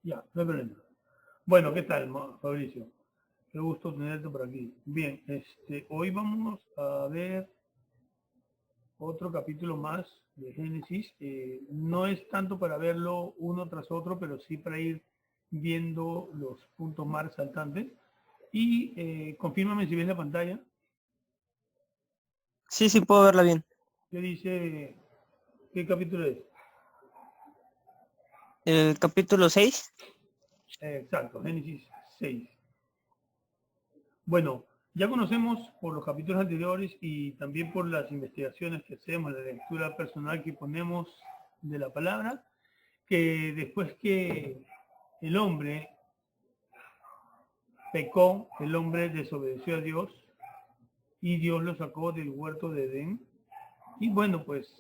Ya, no hay problema. Bueno, ¿qué tal, Fabricio? Qué gusto tenerte por aquí. Bien, hoy vamos a ver otro capítulo más de Génesis. No es tanto para verlo uno tras otro, pero sí para ir viendo los puntos más resaltantes. Y confírmame si ves la pantalla. Sí, sí, puedo verla bien. ¿Qué dice? ¿Qué capítulo es? El capítulo 6. Exacto, Génesis 6. Bueno, ya conocemos por los capítulos anteriores y también por las investigaciones que hacemos, la lectura personal que ponemos de la palabra, que después que el hombre pecó, el hombre desobedeció a Dios y Dios lo sacó del huerto de Edén y bueno, pues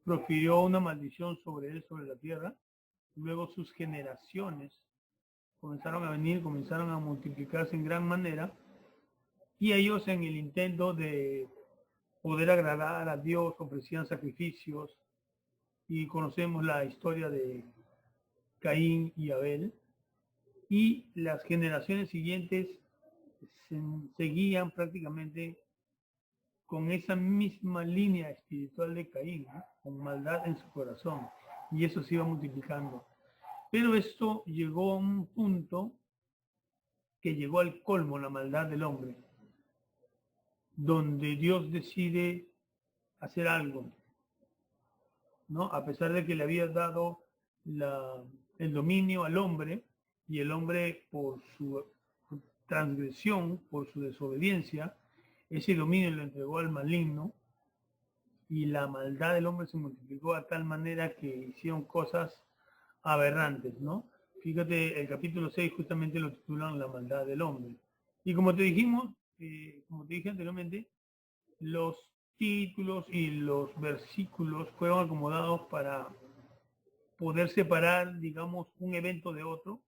profirió una maldición sobre él, sobre la tierra. Luego sus generaciones comenzaron a venir, comenzaron a multiplicarse en gran manera y ellos en el intento de poder agradar a Dios ofrecían sacrificios y conocemos la historia de Caín y Abel y las generaciones siguientes seguían prácticamente con esa misma línea espiritual de Caín, ¿no? Con maldad en su corazón y eso se iba multiplicando. Pero esto llegó a un punto que llegó al colmo, la maldad del hombre, donde Dios decide hacer algo, ¿no? A pesar de que le había dado el dominio al hombre y el hombre por su transgresión, por su desobediencia, ese dominio lo entregó al maligno y la maldad del hombre se multiplicó a tal manera que hicieron cosas aberrantes, ¿no? Fíjate, el capítulo 6 justamente lo titulan La maldad del hombre. Y como te dijimos, como te dije anteriormente, los títulos y los versículos fueron acomodados para poder separar, digamos, un evento de otro,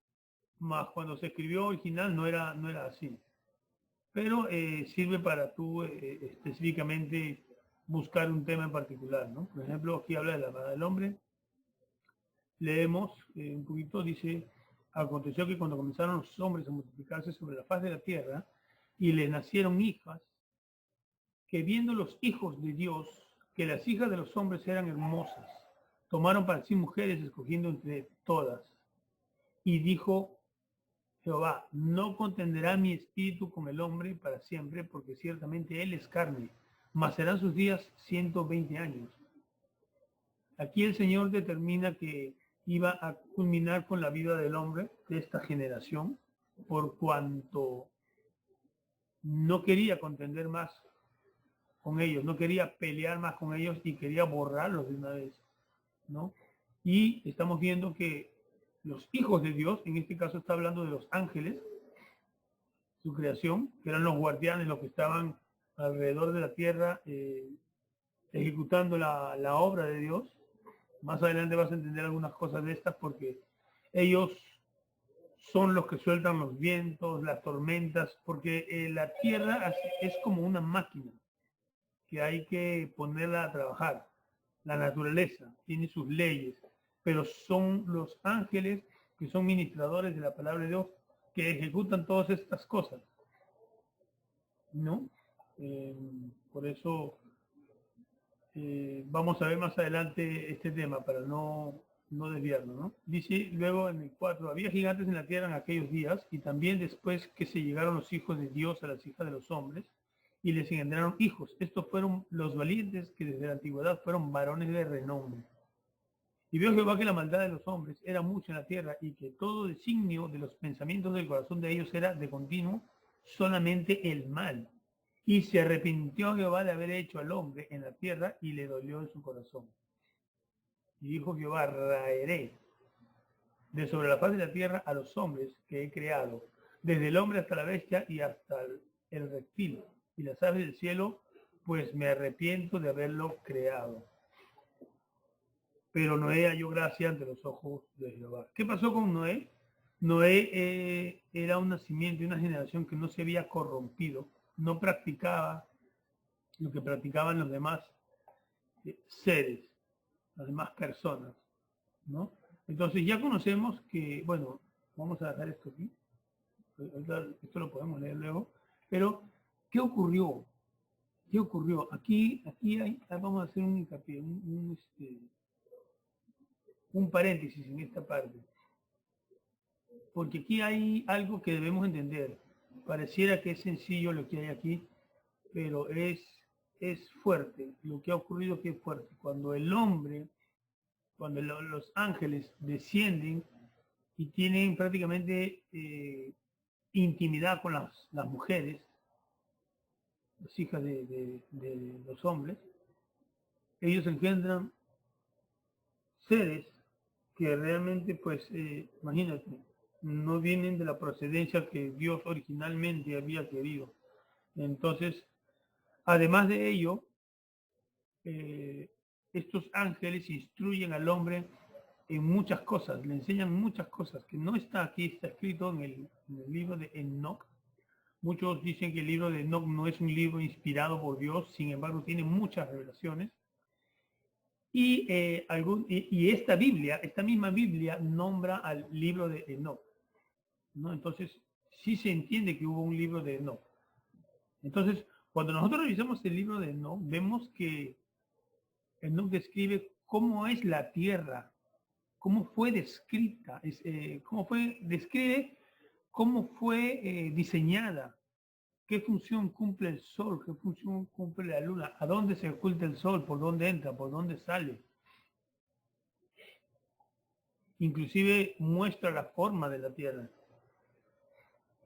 más cuando se escribió original no era así. Pero sirve para tú específicamente buscar un tema en particular, ¿no? Por ejemplo, aquí habla de la maldad del hombre. Leemos un poquito, dice, aconteció que cuando comenzaron los hombres a multiplicarse sobre la faz de la tierra y les nacieron hijas, que viendo los hijos de Dios, que las hijas de los hombres eran hermosas, tomaron para sí mujeres escogiendo entre todas. Y dijo Jehová, no contenderá mi espíritu con el hombre para siempre, porque ciertamente él es carne, mas serán sus días 120 años. Aquí el Señor determina que iba a culminar con la vida del hombre de esta generación, por cuanto no quería contender más con ellos, no quería pelear más con ellos y quería borrarlos de una vez, ¿no? Y estamos viendo que los hijos de Dios, en este caso está hablando de los ángeles, su creación, que eran los guardianes, los que estaban alrededor de la tierra ejecutando la obra de Dios. Más adelante vas a entender algunas cosas de estas porque ellos son los que sueltan los vientos, las tormentas, porque la tierra es como una máquina que hay que ponerla a trabajar. La naturaleza tiene sus leyes, pero son los ángeles que son ministradores de la palabra de Dios que ejecutan todas estas cosas, ¿no? Por eso vamos a ver más adelante este tema para no desviarnos, ¿no? Dice luego en el 4, había gigantes en la tierra en aquellos días y también después que se llegaron los hijos de Dios a las hijas de los hombres y les engendraron hijos. Estos fueron los valientes que desde la antigüedad fueron varones de renombre. Y vio Jehová que la maldad de los hombres era mucha en la tierra y que todo designio de los pensamientos del corazón de ellos era de continuo solamente el mal. Y se arrepintió Jehová de haber hecho al hombre en la tierra y le dolió en su corazón. Y dijo Jehová, raeré de sobre la faz de la tierra a los hombres que he creado, desde el hombre hasta la bestia y hasta el reptil y las aves del cielo, pues me arrepiento de haberlo creado. Pero Noé halló gracia ante los ojos de Jehová. ¿Qué pasó con Noé? Noé era un nacimiento y una generación que no se había corrompido, no practicaba lo que practicaban los demás seres, las demás personas, ¿no? Entonces ya conocemos que, bueno, vamos a dejar esto aquí. Esto lo podemos leer luego. Pero, ¿qué ocurrió? ¿Qué ocurrió? Aquí vamos a hacer un hincapié, un paréntesis en esta parte. Porque aquí hay algo que debemos entender. Pareciera que es sencillo lo que hay aquí, pero es fuerte. Lo que ha ocurrido aquí es fuerte. Cuando el hombre, cuando los ángeles descienden y tienen prácticamente intimidad con las mujeres, las hijas de los hombres, ellos engendran seres que realmente, pues, imagínate, no vienen de la procedencia que Dios originalmente había querido. Entonces, además de ello, estos ángeles instruyen al hombre en muchas cosas, le enseñan muchas cosas, que no está aquí, está escrito en el libro de Enoch. Muchos dicen que el libro de Enoch no es un libro inspirado por Dios, sin embargo tiene muchas revelaciones. Y esta Biblia, esta misma Biblia, nombra al libro de Enoch, ¿no? Entonces, sí se entiende que hubo un libro de Enoch. Entonces, cuando nosotros revisamos el libro de Enoch, vemos que Enoch describe cómo es la tierra, cómo fue descrita, describe cómo fue diseñada, qué función cumple el sol, qué función cumple la luna, a dónde se oculta el sol, por dónde entra, por dónde sale. Inclusive muestra la forma de la tierra.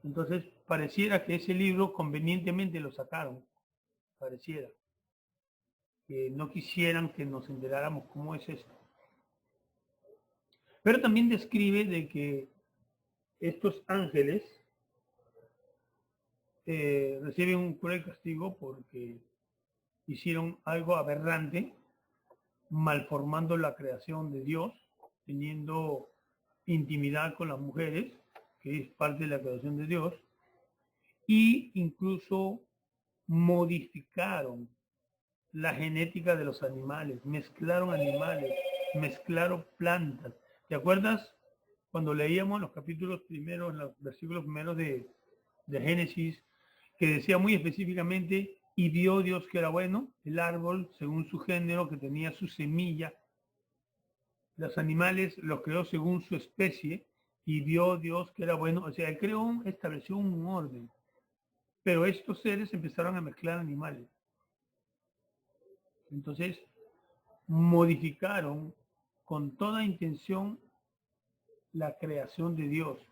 Entonces, pareciera que ese libro convenientemente lo sacaron, pareciera. Que no quisieran que nos enteráramos cómo es esto. Pero también describe de que estos ángeles reciben un cruel castigo porque hicieron algo aberrante, malformando la creación de Dios, teniendo intimidad con las mujeres, que es parte de la creación de Dios, y incluso modificaron la genética de los animales, mezclaron plantas. ¿Te acuerdas cuando leíamos los capítulos primeros, los versículos primeros de Génesis, que decía muy específicamente, y vio Dios que era bueno, el árbol según su género, que tenía su semilla, los animales los creó según su especie, y vio Dios que era bueno, o sea, él estableció un orden, pero estos seres empezaron a mezclar animales. Entonces, modificaron con toda intención la creación de Dios.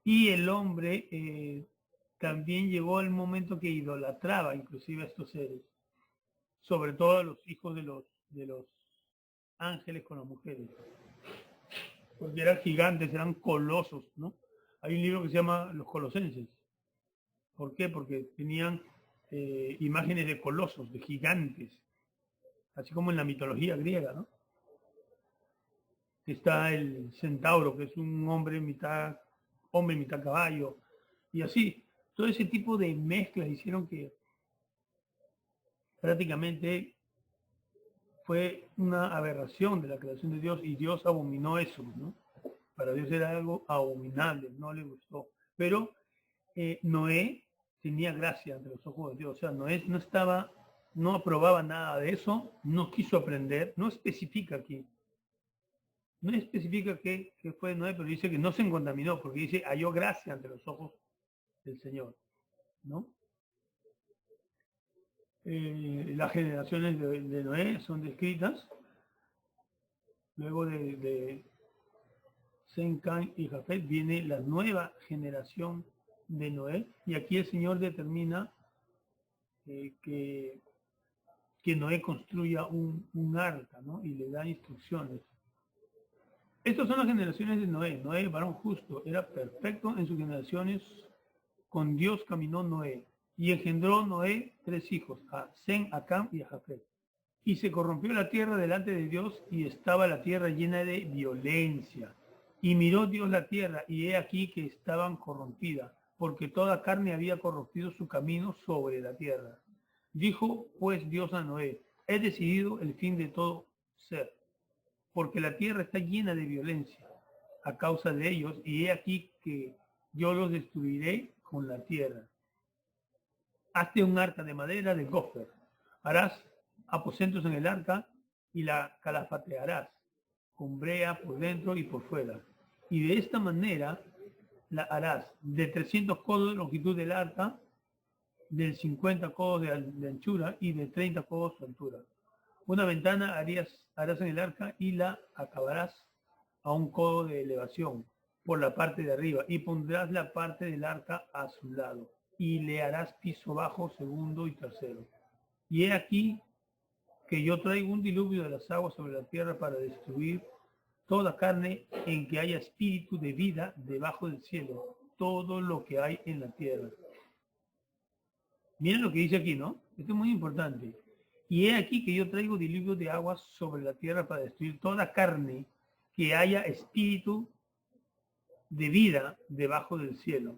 Y el hombre también llegó al momento que idolatraba inclusive a estos seres, sobre todo a los hijos de los ángeles con las mujeres, porque eran gigantes, eran colosos, ¿no? Hay un libro que se llama Los Colosenses. ¿Por qué? Porque tenían imágenes de colosos, de gigantes, así como en la mitología griega, ¿no? Está el centauro, que es un hombre, mitad caballo, y así. Todo ese tipo de mezclas hicieron que prácticamente fue una aberración de la creación de Dios, y Dios abominó eso, ¿no? Para Dios era algo abominable, no le gustó. Pero Noé tenía gracia ante los ojos de Dios, o sea, Noé no aprobaba nada de eso, no quiso aprender, no especifica aquí. No especifica qué fue Noé, pero dice que no se contaminó, porque dice, halló gracia ante los ojos del Señor, ¿no? Las generaciones de Noé son descritas. Luego de Sem, Cam y Jafet viene la nueva generación de Noé, y aquí el Señor determina que Noé construya un arca, ¿no? Y le da instrucciones. Estas son las generaciones de Noé. Noé, varón justo, era perfecto en sus generaciones. Con Dios caminó Noé. Y engendró Noé 3 hijos, a Sem, a Cam y a Jafet. Y se corrompió la tierra delante de Dios, y estaba la tierra llena de violencia. Y miró Dios la tierra, y he aquí que estaban corrompidas, porque toda carne había corrompido su camino sobre la tierra. Dijo pues Dios a Noé, he decidido el fin de todo ser, porque la tierra está llena de violencia a causa de ellos, y he aquí que yo los destruiré con la tierra. Hazte un arca de madera de gofer, harás aposentos en el arca y la calafatearás con brea por dentro y por fuera. Y de esta manera la harás de 300 codos de longitud del arca, de 50 codos de anchura y de 30 codos de altura. Una ventana harás en el arca y la acabarás a un codo de elevación por la parte de arriba, y pondrás la parte del arca a su lado, y le harás piso bajo, segundo y tercero. Y he aquí que yo traigo un diluvio de las aguas sobre la tierra para destruir toda carne en que haya espíritu de vida debajo del cielo, todo lo que hay en la tierra. Miren lo que dice aquí, ¿no? Esto es muy importante. Y he aquí que yo traigo diluvio de aguas sobre la tierra para destruir toda carne que haya espíritu de vida debajo del cielo.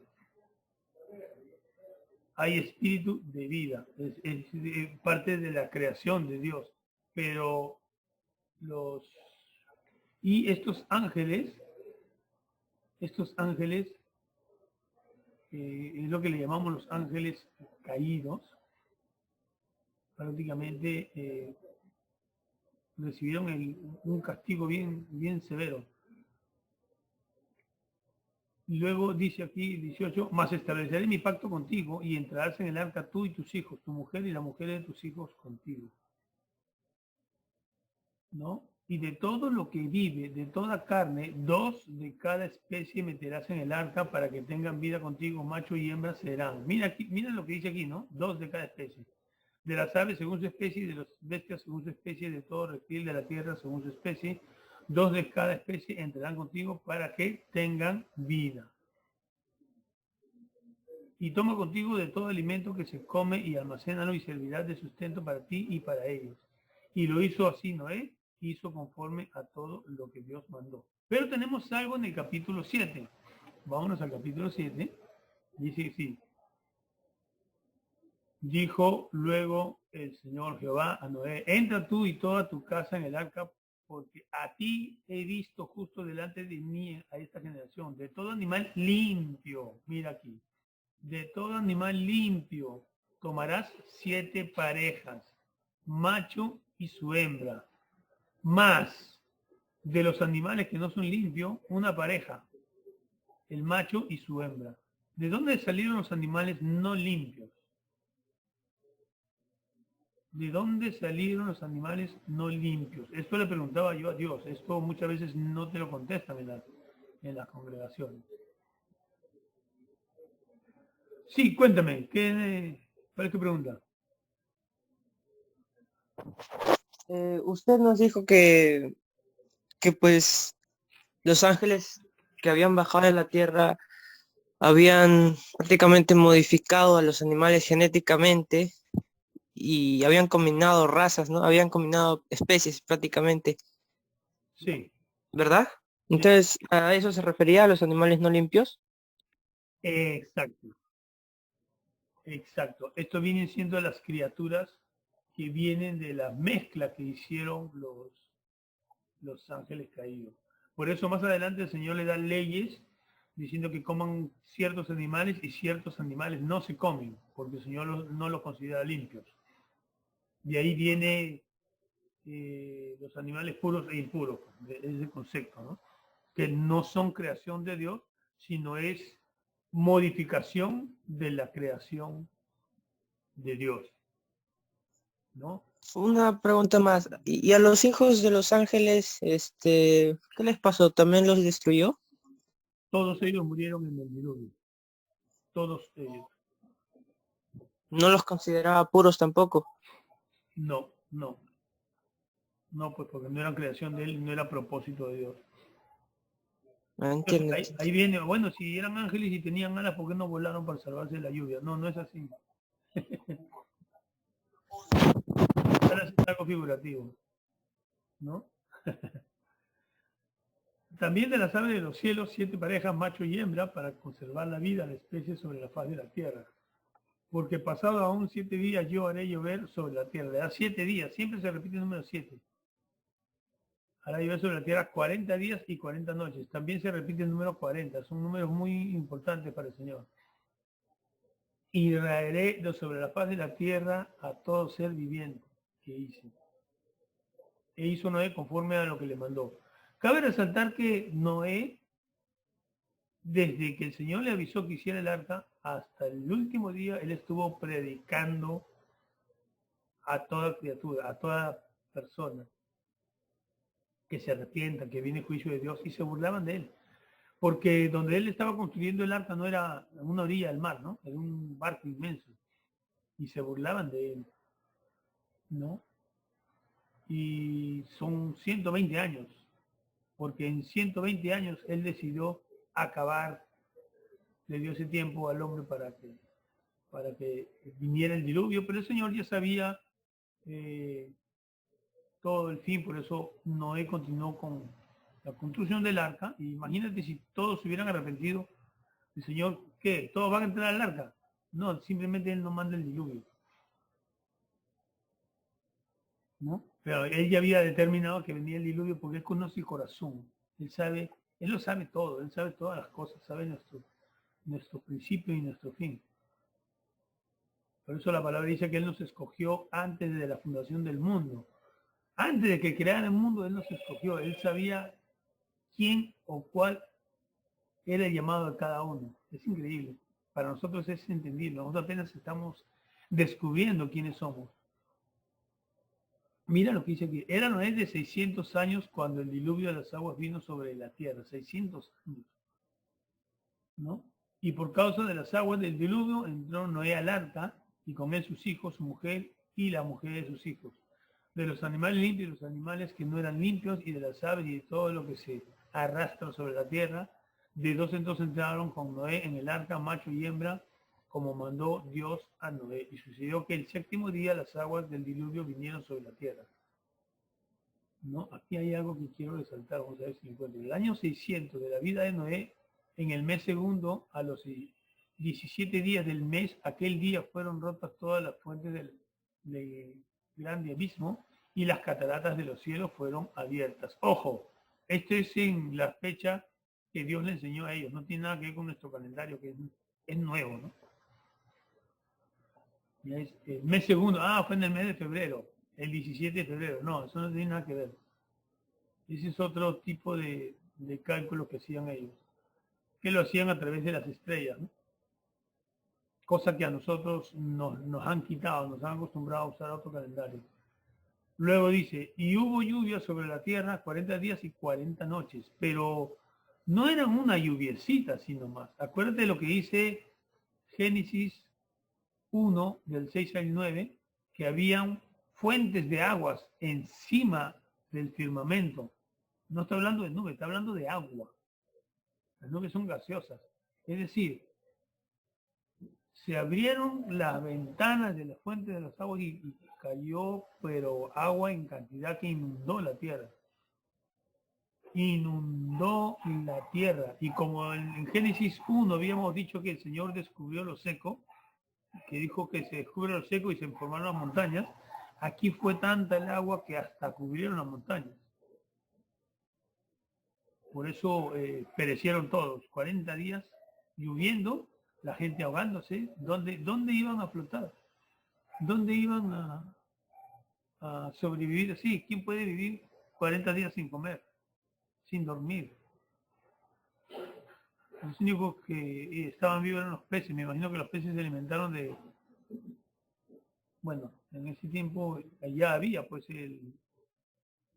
Hay espíritu de vida, es parte de la creación de Dios. Pero estos ángeles es lo que le llamamos los ángeles caídos. Prácticamente recibieron un castigo bien severo. Luego dice aquí 18, mas estableceré mi pacto contigo y entrarás en el arca tú y tus hijos, tu mujer y la mujer de tus hijos contigo. ¿No? Y de todo lo que vive, de toda carne, 2 de cada especie meterás en el arca para que tengan vida contigo, macho y hembra serán. Mira lo que dice aquí, ¿no? 2 de cada especie. De las aves según su especie, de las bestias según su especie, de todo reptil de la tierra según su especie, 2 de cada especie entrarán contigo para que tengan vida. Y toma contigo de todo alimento que se come y almacénalo y servirá de sustento para ti y para ellos. Y lo hizo así Noé, hizo conforme a todo lo que Dios mandó. Pero tenemos algo en el capítulo 7. Vámonos al capítulo 7. Dice así. Dijo luego el Señor Jehová a Noé, entra tú y toda tu casa en el arca, porque a ti he visto justo delante de mí a esta generación, de todo animal limpio, mira aquí, de todo animal limpio tomarás 7 parejas, macho y su hembra, más de los animales que no son limpios, una pareja, el macho y su hembra. ¿De dónde salieron los animales no limpios? ¿De dónde salieron los animales no limpios? Esto le preguntaba yo a Dios. Esto muchas veces no te lo contestan en las congregaciones. Sí, cuéntame. ¿Cuál es tu pregunta? Usted nos dijo que pues los ángeles que habían bajado de la tierra habían prácticamente modificado a los animales genéticamente y habían combinado razas, ¿no? Habían combinado especies prácticamente, Sí. ¿verdad? Sí. Entonces, ¿a eso se refería a los animales no limpios? Exacto. Exacto. Esto vienen siendo las criaturas que vienen de la mezcla que hicieron los ángeles caídos. Por eso más adelante el Señor le da leyes diciendo que coman ciertos animales y ciertos animales no se comen, porque el Señor no los considera limpios. De ahí viene los animales puros e impuros, ese concepto, ¿no? Que no son creación de Dios, sino es modificación de la creación de Dios, ¿no? Una pregunta más. ¿Y a los hijos de los ángeles, qué les pasó? ¿También los destruyó? Todos ellos murieron en el diluvio. Todos ellos. ¿No los consideraba puros tampoco? No, pues porque no era creación de él, no era propósito de Dios. Entiendo. Ahí viene, bueno, si eran ángeles y tenían alas, ¿por qué no volaron para salvarse de la lluvia? No es así. Alas es algo figurativo, ¿no? También de las aves de los cielos, 7 parejas, macho y hembra, para conservar la vida de especies sobre la faz de la tierra. Porque pasado aún 7 días yo haré llover sobre la tierra. Le da 7 días, siempre se repite el número 7. hará llover sobre la tierra 40 días y 40 noches. También se repite el número 40. Son números muy importantes para el Señor. Y traeré sobre la faz de la tierra a todo ser viviente que hice. E hizo Noé conforme a lo que le mandó. Cabe resaltar que Noé, desde que el Señor le avisó que hiciera el arca, hasta el último día, él estuvo predicando a toda criatura, a toda persona que se arrepienta, que viene el juicio de Dios, y se burlaban de él. Porque donde él estaba construyendo el arca no era en una orilla del mar, ¿no? Era un barco inmenso. Y se burlaban de él, ¿no? Y son 120 años, porque en 120 años él decidió acabar, le dio ese tiempo al hombre para que viniera el diluvio, pero el Señor ya sabía todo el fin, por eso Noé continuó con la construcción del arca. Y imagínate si todos se hubieran arrepentido, el Señor, ¿qué? ¿Todos van a entrar al arca? No, simplemente Él no manda el diluvio, ¿no? Pero Él ya había determinado que venía el diluvio porque Él conoce el corazón. Él sabe, Él lo sabe todo, Él sabe todas las cosas, sabe nuestro principio y nuestro fin. Por eso la palabra dice que Él nos escogió antes de la fundación del mundo. Antes de que creara el mundo, Él nos escogió. Él sabía quién o cuál era el llamado de cada uno. Es increíble. Para nosotros es entendible. Nosotros apenas estamos descubriendo quiénes somos. Mira lo que dice aquí. Era Noé de 600 años cuando el diluvio de las aguas vino sobre la tierra. 600 años, ¿no? Y por causa de las aguas del diluvio entró Noé al arca y con él sus hijos, su mujer y la mujer de sus hijos. De los animales limpios y los animales que no eran limpios y de las aves y de todo lo que se arrastra sobre la tierra, de dos en dos entraron con Noé en el arca, macho y hembra, como mandó Dios a Noé. Y sucedió que el séptimo día las aguas del diluvio vinieron sobre la tierra. ¿No? Aquí hay algo que quiero resaltar, vamos a ver si encuentro. El año 600 de la vida de Noé, en el mes segundo, a los 17 días del mes, aquel día fueron rotas todas las fuentes del grande abismo y las cataratas de los cielos fueron abiertas. Ojo, esto es en la fecha que Dios le enseñó a ellos, no tiene nada que ver con nuestro calendario, que es nuevo, ¿no? Ya es el mes segundo, fue en el mes de febrero, el 17 de febrero, no, eso no tiene nada que ver. Ese es otro tipo de cálculo que hacían ellos, que lo hacían a través de las estrellas, ¿no? Cosa que a nosotros nos han quitado, nos han acostumbrado a usar otro calendario. Luego dice, y hubo lluvia sobre la tierra 40 días y 40 noches, pero no eran una lluviecita, sino más. Acuérdate de lo que dice Génesis 1, del 6 al 9, que habían fuentes de aguas encima del firmamento. No está hablando de nubes, está hablando de agua. Las nubes son gaseosas. Es decir, se abrieron las ventanas de la fuente de las aguas y cayó, pero agua en cantidad que inundó la tierra. Inundó la tierra. Y como en Génesis 1 habíamos dicho que el Señor descubrió lo seco, que dijo que se descubre lo seco y se formaron las montañas, aquí fue tanta el agua que hasta cubrieron las montañas. Por eso perecieron todos. 40 días lloviendo, la gente ahogándose. ¿Dónde iban a flotar? ¿Dónde iban a sobrevivir así? ¿Quién puede vivir 40 días sin comer, sin dormir? Los únicos que estaban vivos eran los peces. Me imagino que los peces se alimentaron de... Bueno, en ese tiempo ya había, pues,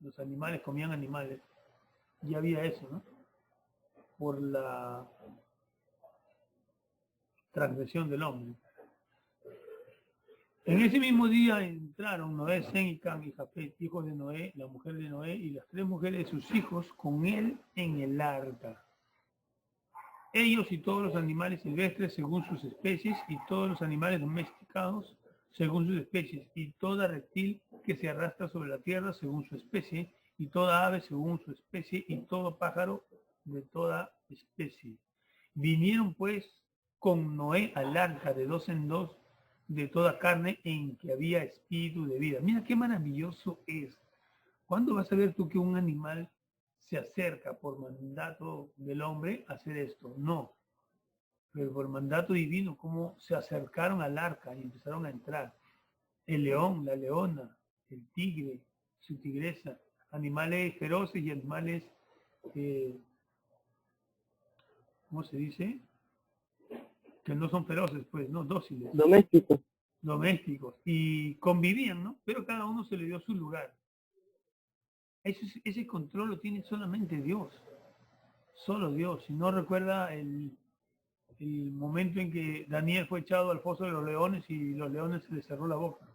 los animales comían animales. Ya había eso, ¿no? Por la transgresión del hombre. En ese mismo día entraron Noé, Sem y Cam y Jafet, hijos de Noé, la mujer de Noé y las tres mujeres de sus hijos con él en el arca. Ellos y todos los animales silvestres según sus especies y todos los animales domesticados según sus especies y toda reptil que se arrastra sobre la tierra según su especie y toda ave según su especie y todo pájaro de toda especie. Vinieron pues con Noé al arca de dos en dos de toda carne en que había espíritu de vida. Mira qué maravilloso es. ¿Cuándo vas a ver tú que un animal se acerca por mandato del hombre a hacer esto? No, pero por mandato divino, cómo se acercaron al arca y empezaron a entrar. El león, la leona, el tigre, su tigresa, animales feroces y animales, eh, ¿cómo se dice? Que no son feroces, pues, no, dóciles, Doméstico. domésticos, y convivían, ¿no? Pero cada uno se le dio su lugar. Ese control lo tiene solamente Dios, solo Dios. Si no recuerda el momento en que Daniel fue echado al foso de los leones y los leones se les cerró la boca.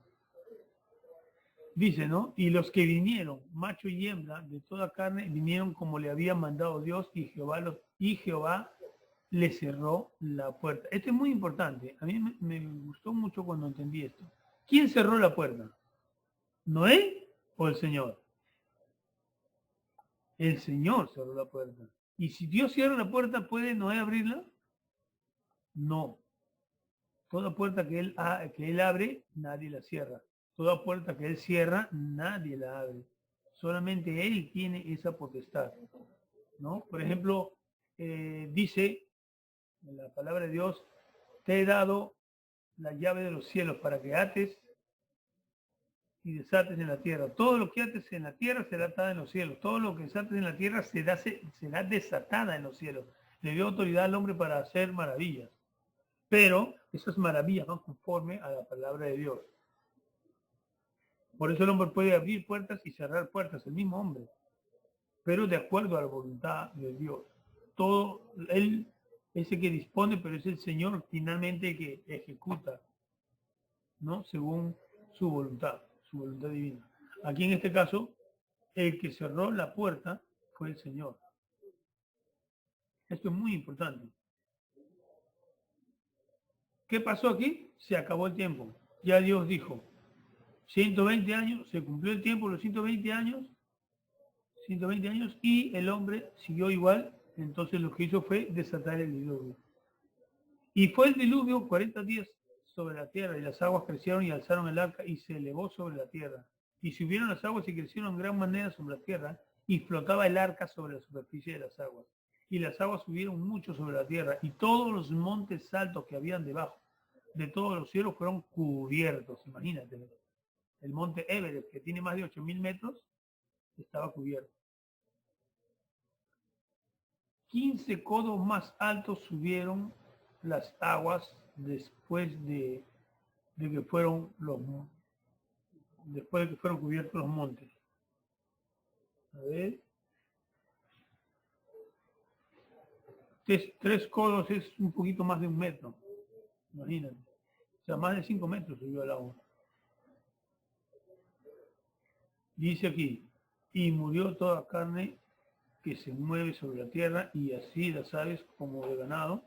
Dice, ¿no? Y los que vinieron, macho y hembra, de toda carne, vinieron como le había mandado Dios y Jehová le cerró la puerta. Esto es muy importante. A mí me gustó mucho cuando entendí esto. ¿Quién cerró la puerta? ¿Noé o el Señor? El Señor cerró la puerta. Y si Dios cierra la puerta, ¿puede Noé abrirla? No. Toda puerta que él abre, nadie la cierra. Toda puerta que Él cierra, nadie la abre. Solamente Él tiene esa potestad, ¿no? Por ejemplo, dice en la palabra de Dios, te he dado la llave de los cielos para que ates y desates en la tierra. Todo lo que ates en la tierra será atada en los cielos. Todo lo que desates en la tierra será desatada en los cielos. Le dio autoridad al hombre para hacer maravillas. Pero esas maravillas van conforme a la palabra de Dios. Por eso el hombre puede abrir puertas y cerrar puertas, el mismo hombre, pero de acuerdo a la voluntad de Dios. Todo, Él es el que dispone, pero es el Señor finalmente que ejecuta, ¿no? Según su voluntad divina. Aquí en este caso, el que cerró la puerta fue el Señor. Esto es muy importante. ¿Qué pasó aquí? Se acabó el tiempo. Ya Dios dijo, 120 años, se cumplió el tiempo, los 120 años, y el hombre siguió igual, entonces lo que hizo fue desatar el diluvio. Y fue el diluvio 40 días sobre la tierra, y las aguas crecieron y alzaron el arca y se elevó sobre la tierra. Y subieron las aguas y crecieron en gran manera sobre la tierra, y flotaba el arca sobre la superficie de las aguas. Y las aguas subieron mucho sobre la tierra, y todos los montes altos que habían debajo de todos los cielos fueron cubiertos. Imagínate, el monte Everest, que tiene más de 8.000 metros, estaba cubierto. 15 codos más altos subieron las aguas después de que fueron cubiertos los montes. A ver. 3 codos es un poquito más de 1 metro. Imagínate. O sea, más de 5 metros subió el agua. Dice aquí, y murió toda carne que se mueve sobre la tierra, y así las aves como de ganado,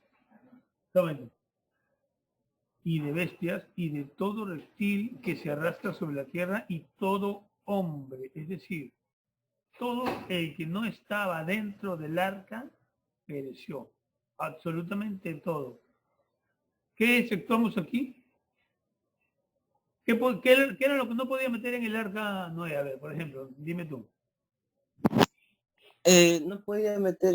y de bestias, y de todo reptil que se arrastra sobre la tierra, y todo hombre, es decir, todo el que no estaba dentro del arca pereció. Absolutamente todo. ¿Qué exceptuamos aquí? ¿Qué era lo que no podía meter en el arca Noé? A ver, por ejemplo, dime tú. No podía meter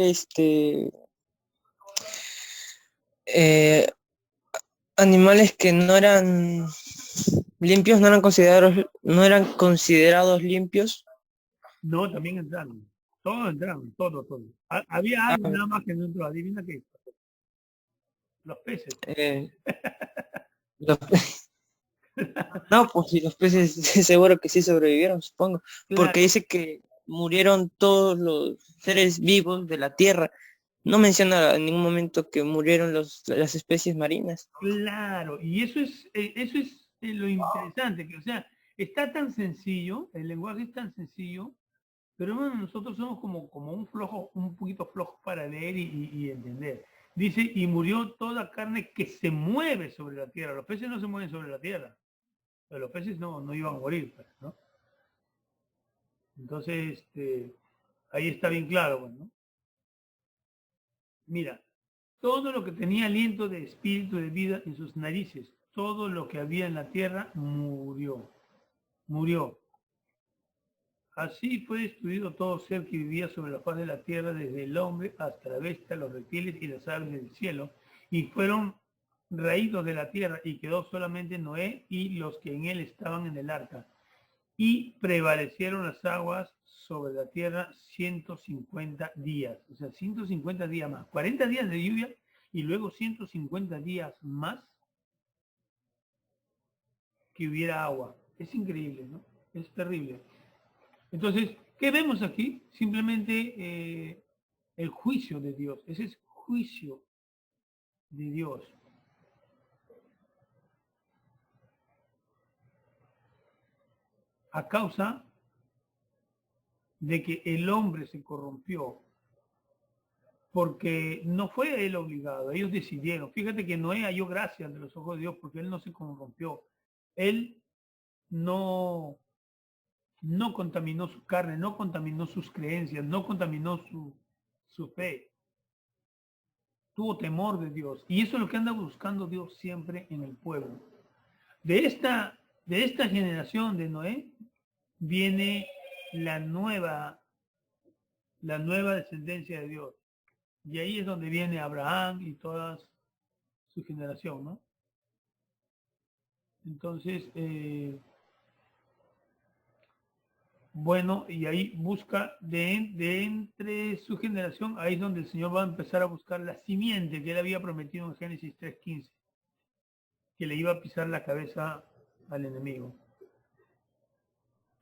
eh, animales que no eran limpios, no eran considerados limpios. No, también entraron. Todos entraron, todos. Había Ah, algo nada más que no entró. Adivina qué. Los peces. eh, los No, pues si los peces seguro que sí sobrevivieron, supongo, porque Claro, dice que murieron todos los seres vivos de la tierra. No menciona en ningún momento que murieron las especies marinas. claro. Y eso es lo interesante, que o sea, está tan sencillo, el lenguaje es tan sencillo, pero bueno, nosotros somos como un poquito flojos para leer y entender. Dice, y murió toda carne que se mueve sobre la tierra. Los peces no se mueven sobre la tierra. Pero los peces no iban a morir, pues, ¿no? Entonces, ahí está bien claro, pues, ¿no? Mira, todo lo que tenía aliento de espíritu de vida en sus narices, todo lo que había en la tierra murió. Murió. Así fue destruido todo ser que vivía sobre la faz de la tierra, desde el hombre hasta la bestia, los reptiles y las aves del cielo, y fueron raídos de la tierra, y quedó solamente Noé y los que en él estaban en el arca. Y prevalecieron las aguas sobre la tierra 150 días, o sea, 150 días más, 40 días de lluvia y luego 150 días más que hubiera agua. Es increíble, ¿no? Es terrible. Entonces, ¿qué vemos aquí? Simplemente el juicio de Dios. Ese es juicio de Dios. A causa de que el hombre se corrompió, porque no fue él obligado, ellos decidieron. Fíjate que Noé halló gracia ante los ojos de Dios porque él no se corrompió. Él no, no contaminó su carne, no contaminó sus creencias, no contaminó su fe. Tuvo temor de Dios. Y eso es lo que anda buscando Dios siempre en el pueblo. De esta generación de Noé viene la nueva descendencia de Dios. Y ahí es donde viene Abraham y toda su generación, ¿no? Entonces, bueno, y ahí busca de entre su generación, ahí es donde el Señor va a empezar a buscar la simiente que él había prometido en Génesis 3:15, que le iba a pisar la cabeza al enemigo.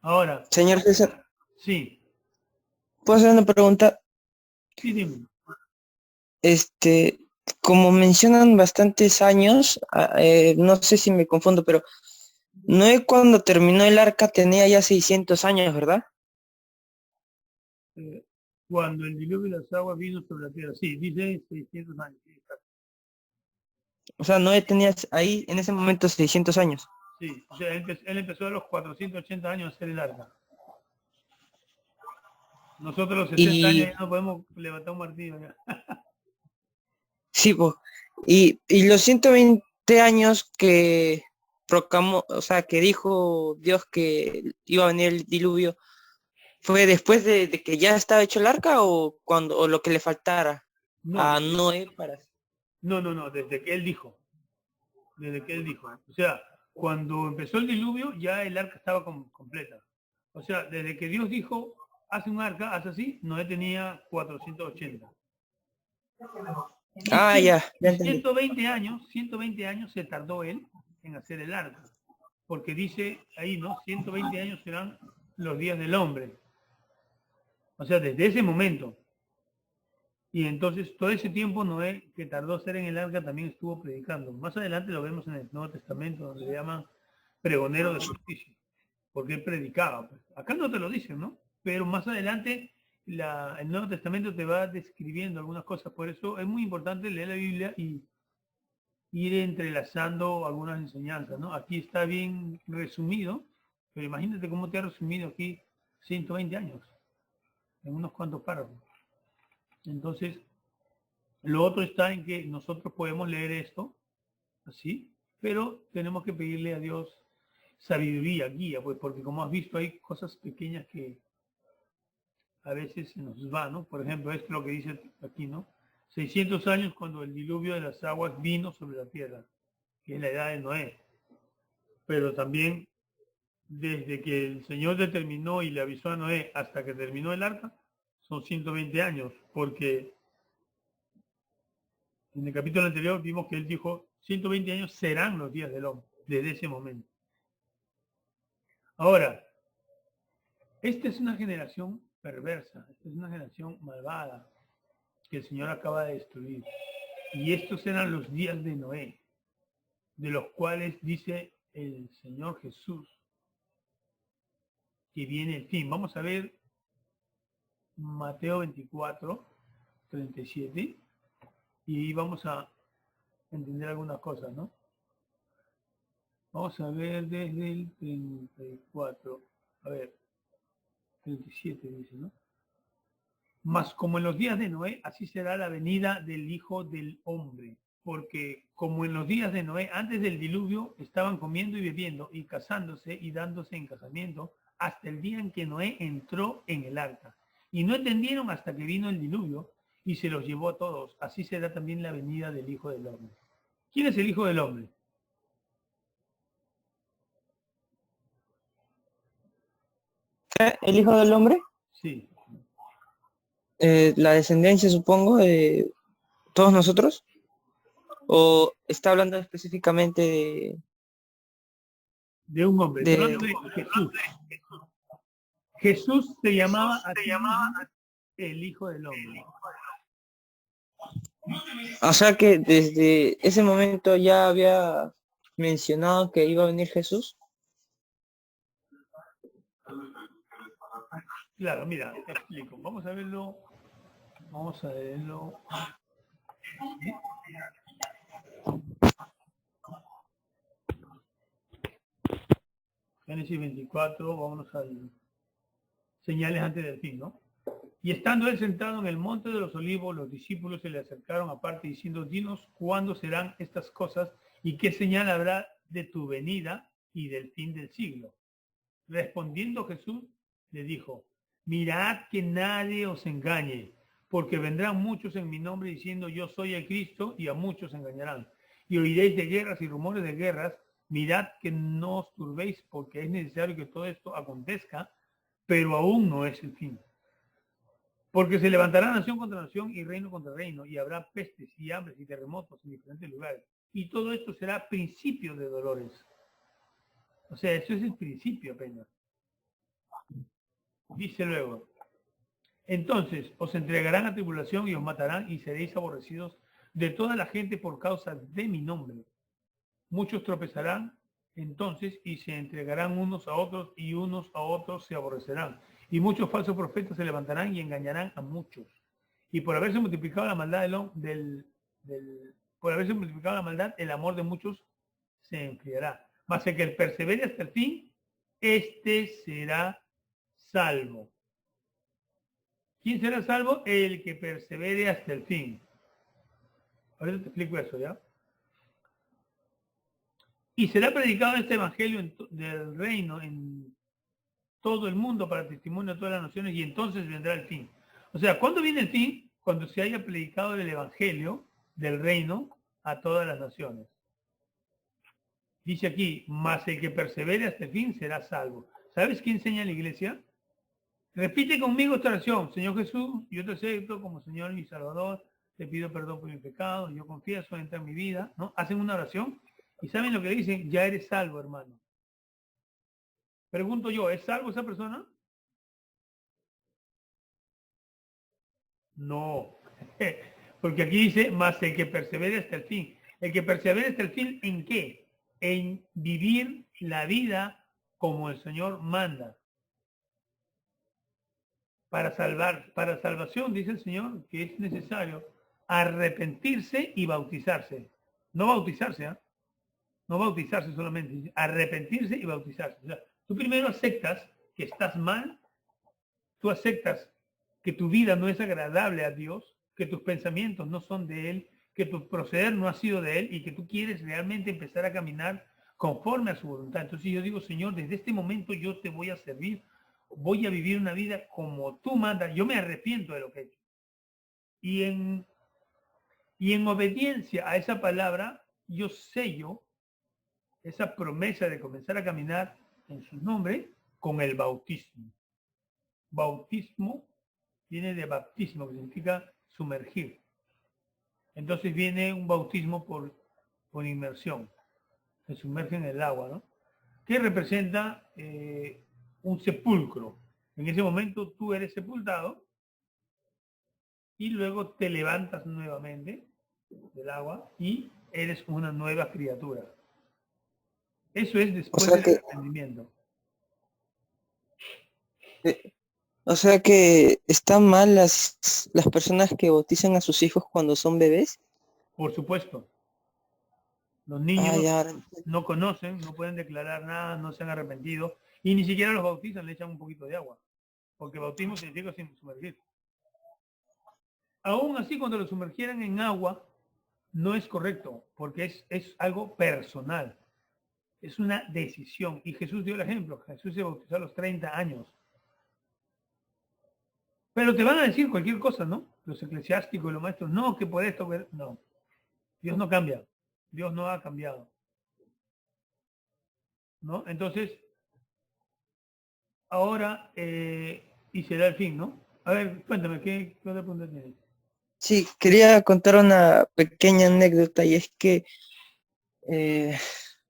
Ahora, Señor César, sí, ¿puedo hacer una pregunta? sí, dime. Este, como mencionan bastantes años, no sé si me confundo, pero Noé cuando terminó el arca tenía ya 600 años, ¿verdad? Eh, cuando el diluvio de las aguas vino sobre la tierra, sí, dice 600 años, sí, exacto. O sea, Noé tenía ahí en ese momento 600 años. Sí, o sea, él empezó a los 480 años a hacer el arca. Nosotros a los 60 años Y ya no podemos levantar un martillo ya. sí, po, y los 120 años que proclamó, o sea, que dijo Dios que iba a venir el diluvio, ¿fue después de que ya estaba hecho el arca o cuando o lo que le faltara No, a Noé para... no, desde que él dijo. Desde que él dijo. O sea, cuando empezó el diluvio ya el arca estaba completa. O sea, desde que Dios dijo, hace un arca, hace así, Noé tenía 480. Y, Ah, ya, ya y entendí. 120 años se tardó él en hacer el arca. Porque dice ahí, ¿no? 120 años serán los días del hombre. O sea, desde ese momento. Y entonces todo ese tiempo Noé, que tardó ser en el arca, también estuvo predicando. Más adelante lo vemos en el Nuevo Testamento, donde le llaman pregonero de justicia, porque él predicaba. Pues. Acá no te lo dicen, ¿no? Pero más adelante el Nuevo Testamento te va describiendo algunas cosas. Por eso es muy importante leer la Biblia y ir entrelazando algunas enseñanzas, ¿no? Aquí está bien resumido, pero imagínate cómo te ha resumido aquí 120 años, en unos cuantos párrafos. Entonces, lo otro está en que nosotros podemos leer esto así, pero tenemos que pedirle a Dios sabiduría, guía, pues porque como has visto hay cosas pequeñas que a veces se nos va, ¿no? Por ejemplo, esto es lo que dice aquí, ¿no? 600 años cuando el diluvio de las aguas vino sobre la tierra, que es la edad de Noé. Pero también desde que el Señor determinó y le avisó a Noé hasta que terminó el arca, son 120 años, porque en el capítulo anterior vimos que él dijo, 120 años serán los días del hombre, desde ese momento. Ahora, esta es una generación perversa, esta es una generación malvada que el Señor acaba de destruir. Y estos eran los días de Noé, de los cuales dice el Señor Jesús que viene el fin. Vamos a ver Mateo 24, 37, y ahí vamos a entender algunas cosas, ¿no? Vamos a ver desde el 34, a ver, 37 dice, ¿no? Mas como en los días de Noé, así será la venida del Hijo del Hombre. Porque como en los días de Noé, antes del diluvio, estaban comiendo y bebiendo y casándose y dándose en casamiento hasta el día en que Noé entró en el arca. Y no entendieron hasta que vino el diluvio y se los llevó a todos. Así será también la venida del Hijo del Hombre. ¿Quién es el Hijo del Hombre? ¿El Hijo del Hombre? Sí. La descendencia, supongo, de todos nosotros. ¿O está hablando específicamente De un hombre. Está de... hablando de Jesús. Jesús se llamaba a sí mismo el Hijo del Hombre. O sea que desde ese momento ya había mencionado que iba a venir Jesús. Claro, mira, te explico. Vamos a verlo. Vamos a verlo. Génesis 24, vámonos al señales antes del fin, ¿no? Y estando él sentado en el monte de los olivos, los discípulos se le acercaron aparte diciendo, dinos cuándo serán estas cosas y qué señal habrá de tu venida y del fin del siglo. Respondiendo Jesús, le dijo, mirad que nadie os engañe, porque vendrán muchos en mi nombre diciendo yo soy el Cristo y a muchos engañarán. Y oiréis de guerras y rumores de guerras, mirad que no os turbéis porque es necesario que todo esto acontezca, pero aún no es el fin. Porque se levantará nación contra nación y reino contra reino, y habrá pestes y hambres y terremotos en diferentes lugares. Y todo esto será principio de dolores. O sea, eso es el principio apenas. Dice luego, entonces os entregarán a tribulación y os matarán y seréis aborrecidos de toda la gente por causa de mi nombre. Muchos tropezarán entonces y se entregarán unos a otros y unos a otros se aborrecerán. Y muchos falsos profetas se levantarán y engañarán a muchos. Y por haberse multiplicado la maldad por haberse multiplicado la maldad, el amor de muchos se enfriará. Mas el que persevere hasta el fin, este será salvo. ¿Quién será salvo? El que persevere hasta el fin. Ahorita te explico eso, ¿ya? Y será predicado este evangelio del reino en todo el mundo para testimonio de todas las naciones y entonces vendrá el fin. O sea, ¿cuándo viene el fin? Cuando se haya predicado el evangelio del reino a todas las naciones. Dice aquí, mas el que persevere hasta el fin será salvo. ¿Sabes qué enseña la iglesia? Repite conmigo esta oración. Señor Jesús, yo te acepto como Señor y Salvador. Te pido perdón por mi pecado. Yo confieso, entra en mi vida. ¿No? Hacen una oración y ¿saben lo que dicen? Ya eres salvo, hermano. Pregunto yo, ¿es salvo esa persona? No. Porque aquí dice, más el que persevere hasta el fin. El que persevere hasta el fin, ¿en qué? En vivir la vida como el Señor manda. Para salvación, dice el Señor, que es necesario arrepentirse y bautizarse. No bautizarse, ¿eh? No bautizarse solamente, arrepentirse y bautizarse. O sea, tú primero aceptas que estás mal, tú aceptas que tu vida no es agradable a Dios, que tus pensamientos no son de Él, que tu proceder no ha sido de Él y que tú quieres realmente empezar a caminar conforme a su voluntad. Entonces yo digo, Señor, desde este momento yo te voy a servir, voy a vivir una vida como tú mandas, yo me arrepiento de lo que he hecho. Y en obediencia a esa palabra, yo sello esa promesa de comenzar a caminar en su nombre con el bautismo. Bautismo viene de baptismo, que significa sumergir. Entonces viene un bautismo por inmersión. Se sumerge en el agua, ¿no? Que representa un sepulcro. En ese momento tú eres sepultado y luego te levantas nuevamente del agua y eres una nueva criatura. Eso es después del arrepentimiento. O sea que están mal las personas que bautizan a sus hijos cuando son bebés. Por supuesto. Los niños no conocen, no pueden declarar nada, no se han arrepentido y ni siquiera los bautizan, le echan un poquito de agua. Porque bautismo significa sin sumergir. Aún así, cuando lo sumergieran en agua, no es correcto, porque es algo personal. Es una decisión. Y Jesús dio el ejemplo. Jesús se bautizó a los 30 años. Pero te van a decir cualquier cosa, ¿no? Los eclesiásticos y los maestros, no, que por esto, no. Dios no cambia. Dios no ha cambiado. ¿No? Entonces, ahora, y será el fin, ¿no? A ver, cuéntame, ¿qué otra pregunta tienes? Sí, quería contar una pequeña anécdota y es que eh,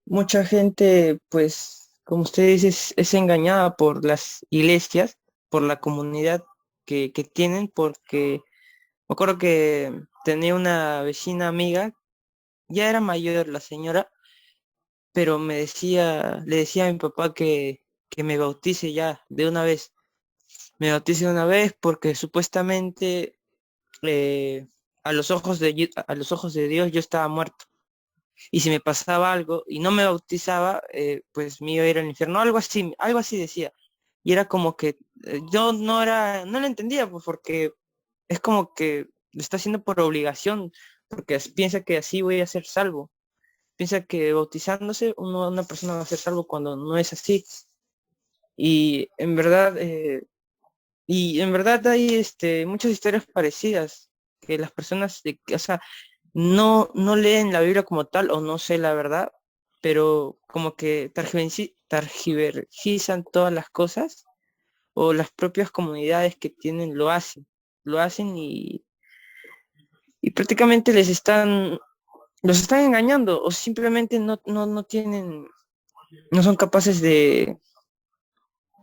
mucha gente, pues, como usted dice, es engañada por las iglesias, por la comunidad que tienen, porque me acuerdo que tenía una vecina amiga, ya era mayor la señora, pero le decía a mi papá que me bautice ya de una vez. Me bautice de una vez porque supuestamente a los ojos de Dios yo estaba muerto. Y si me pasaba algo y no me bautizaba, pues me iba a ir al infierno, algo así decía. Y era como que yo no lo entendía, pues porque es como que lo está haciendo por obligación, porque piensa que así voy a ser salvo. Piensa que bautizándose una persona va a ser salvo cuando no es así. Y en verdad, hay muchas historias parecidas, que las personas, o sea, no leen la Biblia como tal, o no sé la verdad, pero como que targiversan todas las cosas, o las propias comunidades que tienen lo hacen y prácticamente los están engañando, o simplemente no tienen, no son capaces de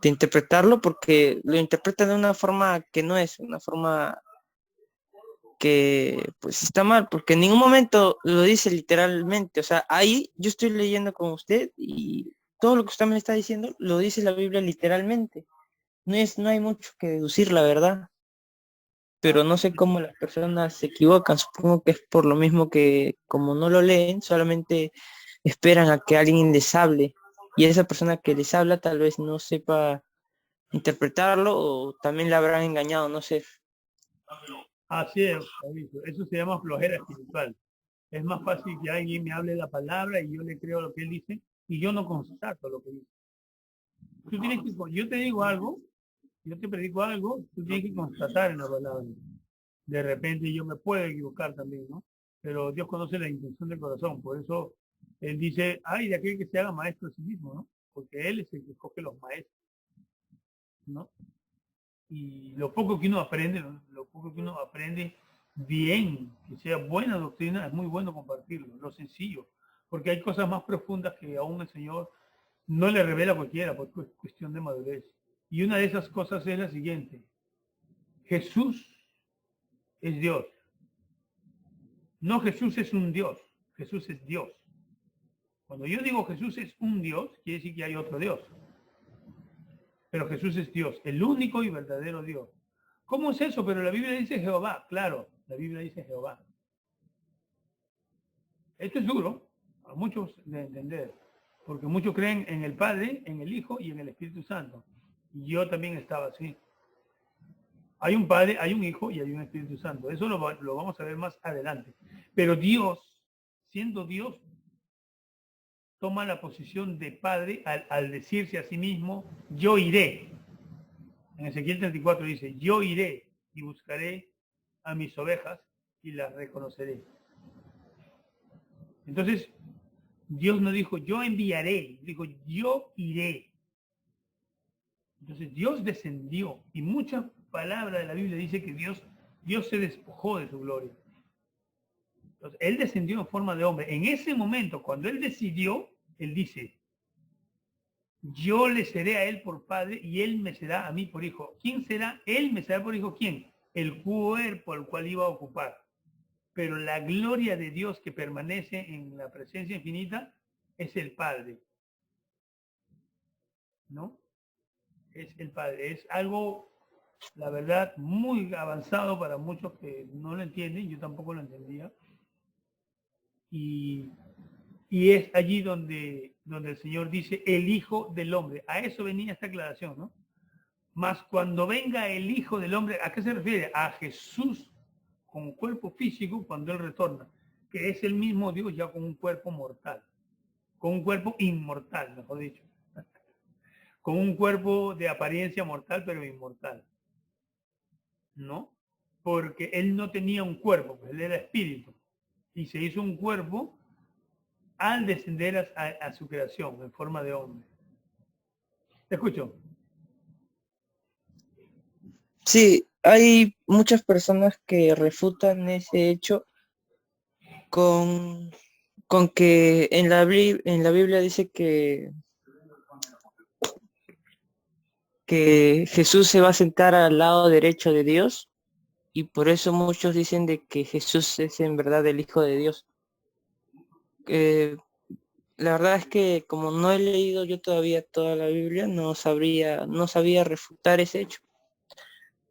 interpretarlo porque lo interpretan de una forma que no es, una forma que pues está mal, porque en ningún momento lo dice literalmente. O sea, ahí yo estoy leyendo con usted y todo lo que usted me está diciendo lo dice la Biblia literalmente. No hay mucho que deducir, la verdad, Ah, pero no sé cómo las personas se equivocan. Supongo que es por lo mismo que como no lo leen, solamente esperan a que alguien les hable y esa persona que les habla tal vez no sepa interpretarlo o también la habrán engañado, no sé. así es, Fabricio. Eso se llama flojera espiritual. Es más fácil que alguien me hable la palabra y yo le creo lo que él dice y yo no constato lo que dice. Yo te digo algo, yo te predico algo, tú tienes que constatar en la palabra. De repente yo me puedo equivocar también, ¿no? Pero Dios conoce la intención del corazón, por eso Él dice, ay, de aquel que se haga maestro a sí mismo, ¿no? Porque Él es el que escoge los maestros, ¿no? Y lo poco que uno aprende, lo poco que uno aprende bien, que sea buena doctrina, es muy bueno compartirlo, lo sencillo, porque hay cosas más profundas que aún el Señor no le revela a cualquiera, por cuestión de madurez. Y una de esas cosas es la siguiente, Jesús es Dios. No, Jesús es un Dios, Jesús es Dios. Cuando yo digo Jesús es un Dios, quiere decir que hay otro Dios. Pero Jesús es Dios, el único y verdadero Dios. ¿Cómo es eso? Pero la Biblia dice Jehová, claro, la Biblia dice Jehová. Esto es duro a muchos de entender, porque muchos creen en el Padre, en el Hijo y en el Espíritu Santo. Y yo también estaba así. Hay un Padre, hay un Hijo y hay un Espíritu Santo. Eso lo vamos a ver más adelante. Pero Dios, siendo Dios, toma la posición de Padre al decirse a sí mismo, yo iré. En Ezequiel 34 dice, yo iré y buscaré a mis ovejas y las reconoceré. Entonces, Dios no dijo, yo enviaré, dijo, yo iré. Entonces, Dios descendió y muchas palabras de la Biblia dice que Dios se despojó de su gloria. Entonces, Él descendió en forma de hombre. En ese momento, cuando Él decidió, Él dice, yo le seré a Él por padre y Él me será a mí por hijo. ¿Quién será? Él me será por hijo. ¿Quién? El cuerpo al cual iba a ocupar. Pero la gloria de Dios que permanece en la presencia infinita es el Padre, ¿no? Es el Padre. Es algo, la verdad, muy avanzado para muchos que no lo entienden, yo tampoco lo entendía. Y, y es allí donde el Señor dice, el Hijo del Hombre. A eso venía esta aclaración, ¿no? Mas cuando venga el Hijo del Hombre, ¿a qué se refiere? A Jesús con cuerpo físico cuando Él retorna, que es el mismo Dios ya con un cuerpo mortal. con un cuerpo inmortal, mejor dicho, con un cuerpo de apariencia mortal, pero inmortal, ¿no? Porque él no tenía un cuerpo, pues él era espíritu, y se hizo un cuerpo al descender a su creación en forma de hombre. ¿Te escucho? Sí, hay muchas personas que refutan ese hecho con, con que en la Biblia dice que Jesús se va a sentar al lado derecho de Dios y por eso muchos dicen de que Jesús es en verdad el Hijo de Dios. Eh, la verdad es que como no he leído yo todavía toda la Biblia, no sabía refutar ese hecho.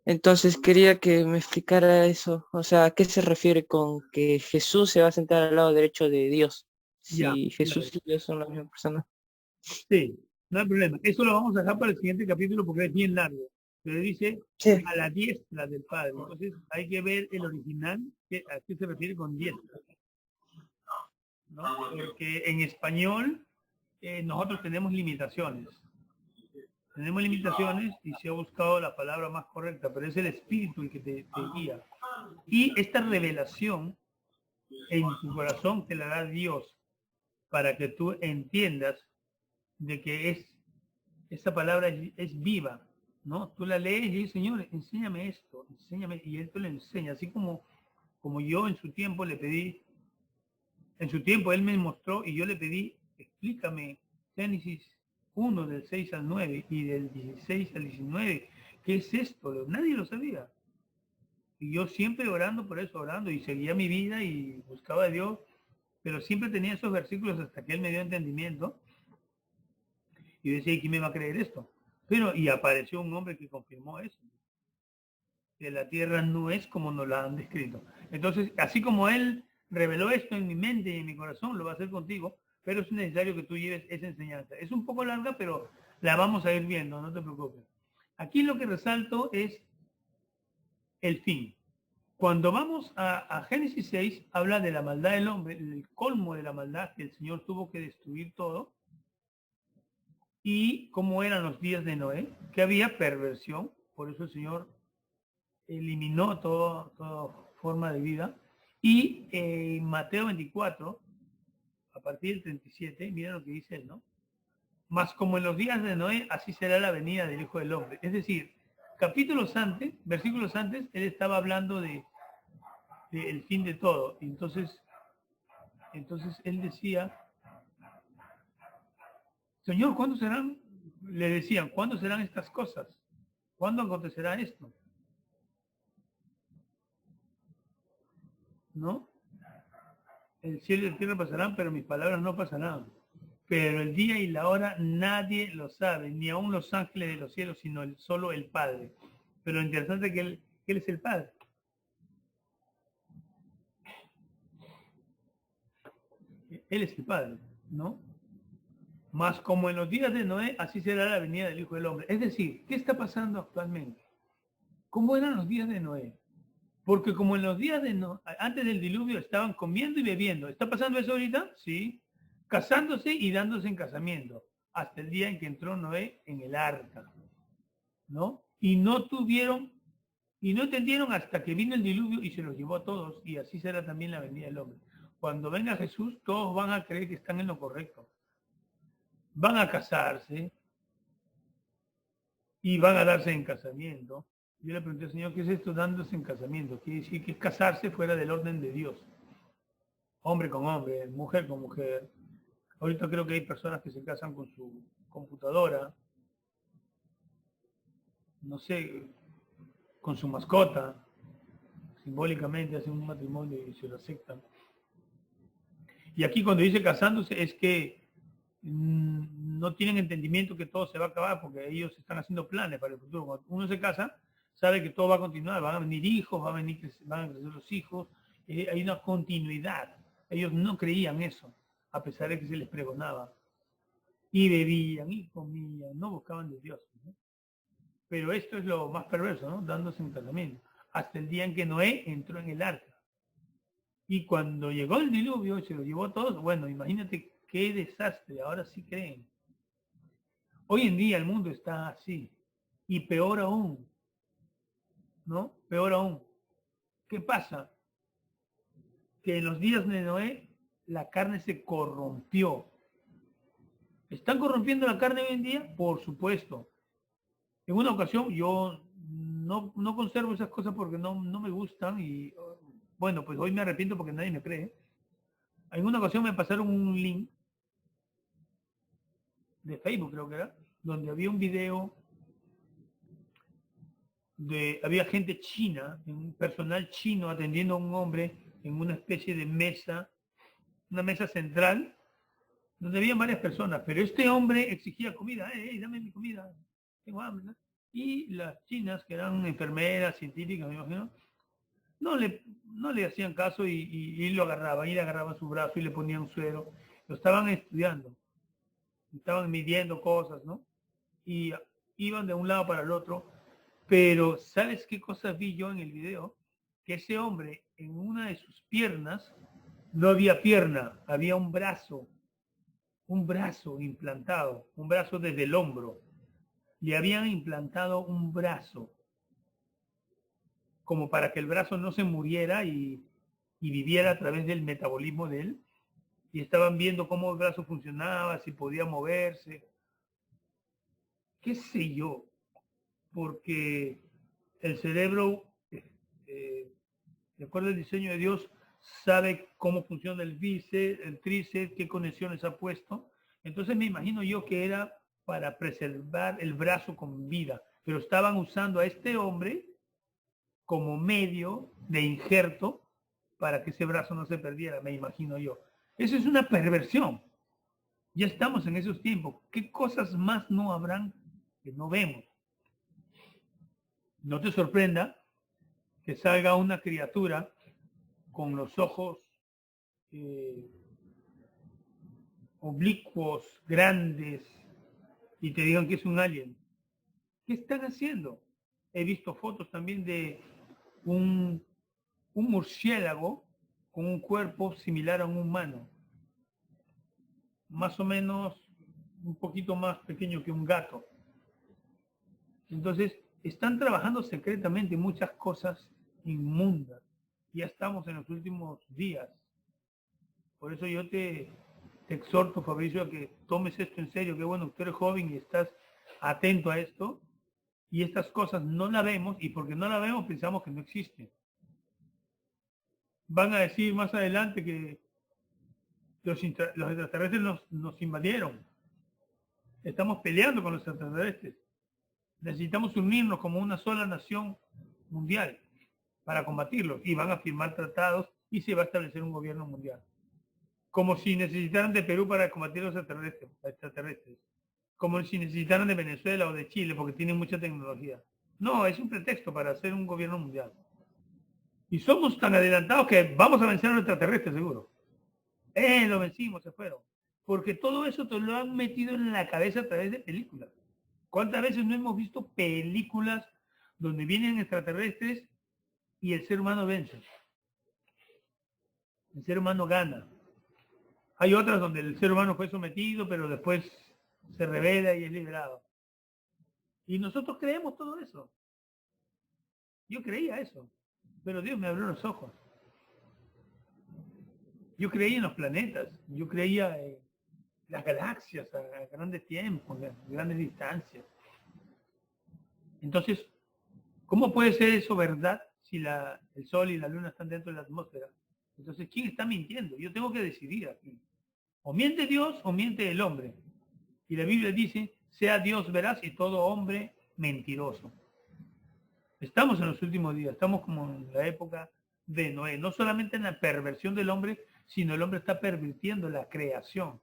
Entonces quería que me explicara eso, o sea, ¿a qué se refiere con que Jesús se va a sentar al lado derecho de Dios? Ya, Si claro. Jesús y Dios son la misma persona. Sí, no hay problema. Eso lo vamos a dejar para el siguiente capítulo porque es bien largo. Pero dice Sí, a la diestra del Padre. Entonces hay que ver el original, a qué se refiere con diestra, ¿no? Porque en español nosotros tenemos limitaciones. Tenemos limitaciones y se ha buscado la palabra más correcta, pero es el espíritu el que te guía. Y esta revelación en tu corazón te la da Dios para que tú entiendas de que esa palabra es viva, ¿no? Tú la lees y dices, Señor, enséñame esto, enséñame, y Él te lo enseña, así como yo en su tiempo le pedí, en su tiempo Él me mostró y yo le pedí, explícame Génesis 1 del 6 al 9 y del 16 al 19, ¿qué es esto? Nadie lo sabía. Y yo siempre orando por eso, orando, y seguía mi vida y buscaba a Dios, pero siempre tenía esos versículos hasta que Él me dio entendimiento. Y yo decía, ¿y quién me va a creer esto? Pero, y apareció un hombre que confirmó eso, que la tierra no es como nos la han descrito. Entonces, así como Él reveló esto en mi mente y en mi corazón, lo va a hacer contigo, pero es necesario que tú lleves esa enseñanza. Es un poco larga, pero la vamos a ir viendo, no te preocupes. Aquí lo que resalto es el fin. Cuando vamos a Génesis 6, habla de la maldad del hombre, el colmo de la maldad, que el Señor tuvo que destruir todo, y cómo eran los días de Noé, que había perversión, por eso el Señor eliminó toda forma de vida. Y en Mateo 24, a partir del 37, mira lo que dice él, ¿no? Más como en los días de Noé, así será la venida del Hijo del Hombre. Es decir, capítulos antes, versículos antes, él estaba hablando de el fin de todo. Entonces él decía, Señor, ¿cuándo serán? Le decían, ¿cuándo serán estas cosas? ¿Cuándo acontecerá esto? ¿No? El cielo y la tierra pasarán, pero mis palabras no pasarán. Pero el día y la hora nadie lo sabe, ni aun los ángeles de los cielos, sino solo el Padre. Pero lo interesante es que él es el Padre. Él es el Padre, ¿no? Más como en los días de Noé, así será la venida del Hijo del Hombre. Es decir, ¿qué está pasando actualmente? ¿Cómo eran los días de Noé? Porque como en los días de Noé, antes del diluvio, estaban comiendo y bebiendo. ¿Está pasando eso ahorita? Sí. Casándose y dándose en casamiento. Hasta el día en que entró Noé en el arca. ¿No? Y no entendieron hasta que vino el diluvio y se los llevó a todos. Y así será también la venida del hombre. Cuando venga Jesús, todos van a creer que están en lo correcto. Van a casarse y van a darse en casamiento. Yo le pregunté al Señor, ¿qué es esto dándose en casamiento? Quiere decir que es casarse fuera del orden de Dios. Hombre con hombre, mujer con mujer. Ahorita creo que hay personas que se casan con su computadora, no sé, con su mascota, simbólicamente hacen un matrimonio y se lo aceptan. Y aquí cuando dice casándose es que no tienen entendimiento que todo se va a acabar porque ellos están haciendo planes para el futuro. Cuando uno se casa, sabe que todo va a continuar, van a venir hijos, van a crecer los hijos, hay una continuidad. Ellos no creían eso, a pesar de que se les pregonaba. Y bebían y comían, no buscaban de Dios, ¿no? Pero esto es lo más perverso, ¿no? Dándose en casamiento. Hasta el día en que Noé entró en el arca. Y cuando llegó el diluvio y se lo llevó a todos, bueno, imagínate qué desastre, ahora sí creen. Hoy en día el mundo está así. Y peor aún, ¿no? Peor aún. ¿Qué pasa? Que en los días de Noé la carne se corrompió. ¿Están corrompiendo la carne hoy en día? Por supuesto. En una ocasión yo no conservo esas cosas porque no me gustan y bueno, pues hoy me arrepiento porque nadie me cree. En una ocasión me pasaron un link de Facebook, creo que era, donde había un video había gente china, un personal chino atendiendo a un hombre en una especie de mesa, una mesa central, donde había varias personas, pero este hombre exigía comida, dame mi comida, tengo hambre, ¿no? Y las chinas, que eran enfermeras, científicas, me imagino, no le hacían caso y lo agarraban, y le agarraban su brazo y le ponían suero. Lo estaban estudiando, estaban midiendo cosas, ¿no? Y iban de un lado para el otro, pero ¿sabes qué cosas vi yo en el video? Que ese hombre, en una de sus piernas, no había pierna, había un brazo implantado, un brazo desde el hombro. Le habían implantado un brazo, como para que el brazo no se muriera y viviera a través del metabolismo de él. Y estaban viendo cómo el brazo funcionaba, si podía moverse, qué sé yo, porque el cerebro, de acuerdo al diseño de Dios, sabe cómo funciona el bíceps, el tríceps, qué conexiones ha puesto. Entonces me imagino yo que era para preservar el brazo con vida, pero estaban usando a este hombre como medio de injerto para que ese brazo no se perdiera, me imagino yo. Eso es una perversión. Ya estamos en esos tiempos. ¿Qué cosas más no habrán que no vemos? No te sorprenda que salga una criatura con los ojos oblicuos, grandes, y te digan que es un alien. ¿Qué están haciendo? He visto fotos también de un murciélago con un cuerpo similar a un humano, más o menos un poquito más pequeño que un gato. Entonces, están trabajando secretamente muchas cosas inmundas. Ya estamos en los últimos días. Por eso yo te exhorto, Fabricio, a que tomes esto en serio. Que bueno, tú eres joven y estás atento a esto. Y estas cosas no las vemos, y porque no las vemos pensamos que no existen. Van a decir más adelante que los extraterrestres nos invadieron. Estamos peleando con los extraterrestres. Necesitamos unirnos como una sola nación mundial para combatirlos. Y van a firmar tratados y se va a establecer un gobierno mundial. Como si necesitaran de Perú para combatir los extraterrestres. Como si necesitaran de Venezuela o de Chile porque tienen mucha tecnología. No, es un pretexto para hacer un gobierno mundial. Y somos tan adelantados que vamos a vencer a los extraterrestres, seguro. Lo vencimos, se fueron. Porque todo eso te lo han metido en la cabeza a través de películas. ¿Cuántas veces no hemos visto películas donde vienen extraterrestres y el ser humano vence? El ser humano gana. Hay otras donde el ser humano fue sometido, pero después se revela y es liberado. Y nosotros creemos todo eso. Yo creía eso, pero Dios me abrió los ojos. Yo creía en los planetas, yo creía en las galaxias a grandes tiempos, a grandes distancias. Entonces, ¿cómo puede ser eso verdad si el Sol y la Luna están dentro de la atmósfera? Entonces, ¿quién está mintiendo? Yo tengo que decidir aquí. O miente Dios o miente el hombre. Y la Biblia dice, sea Dios veraz y todo hombre mentiroso. Estamos en los últimos días, estamos como en la época de Noé. No solamente en la perversión del hombre, sino el hombre está pervirtiendo la creación.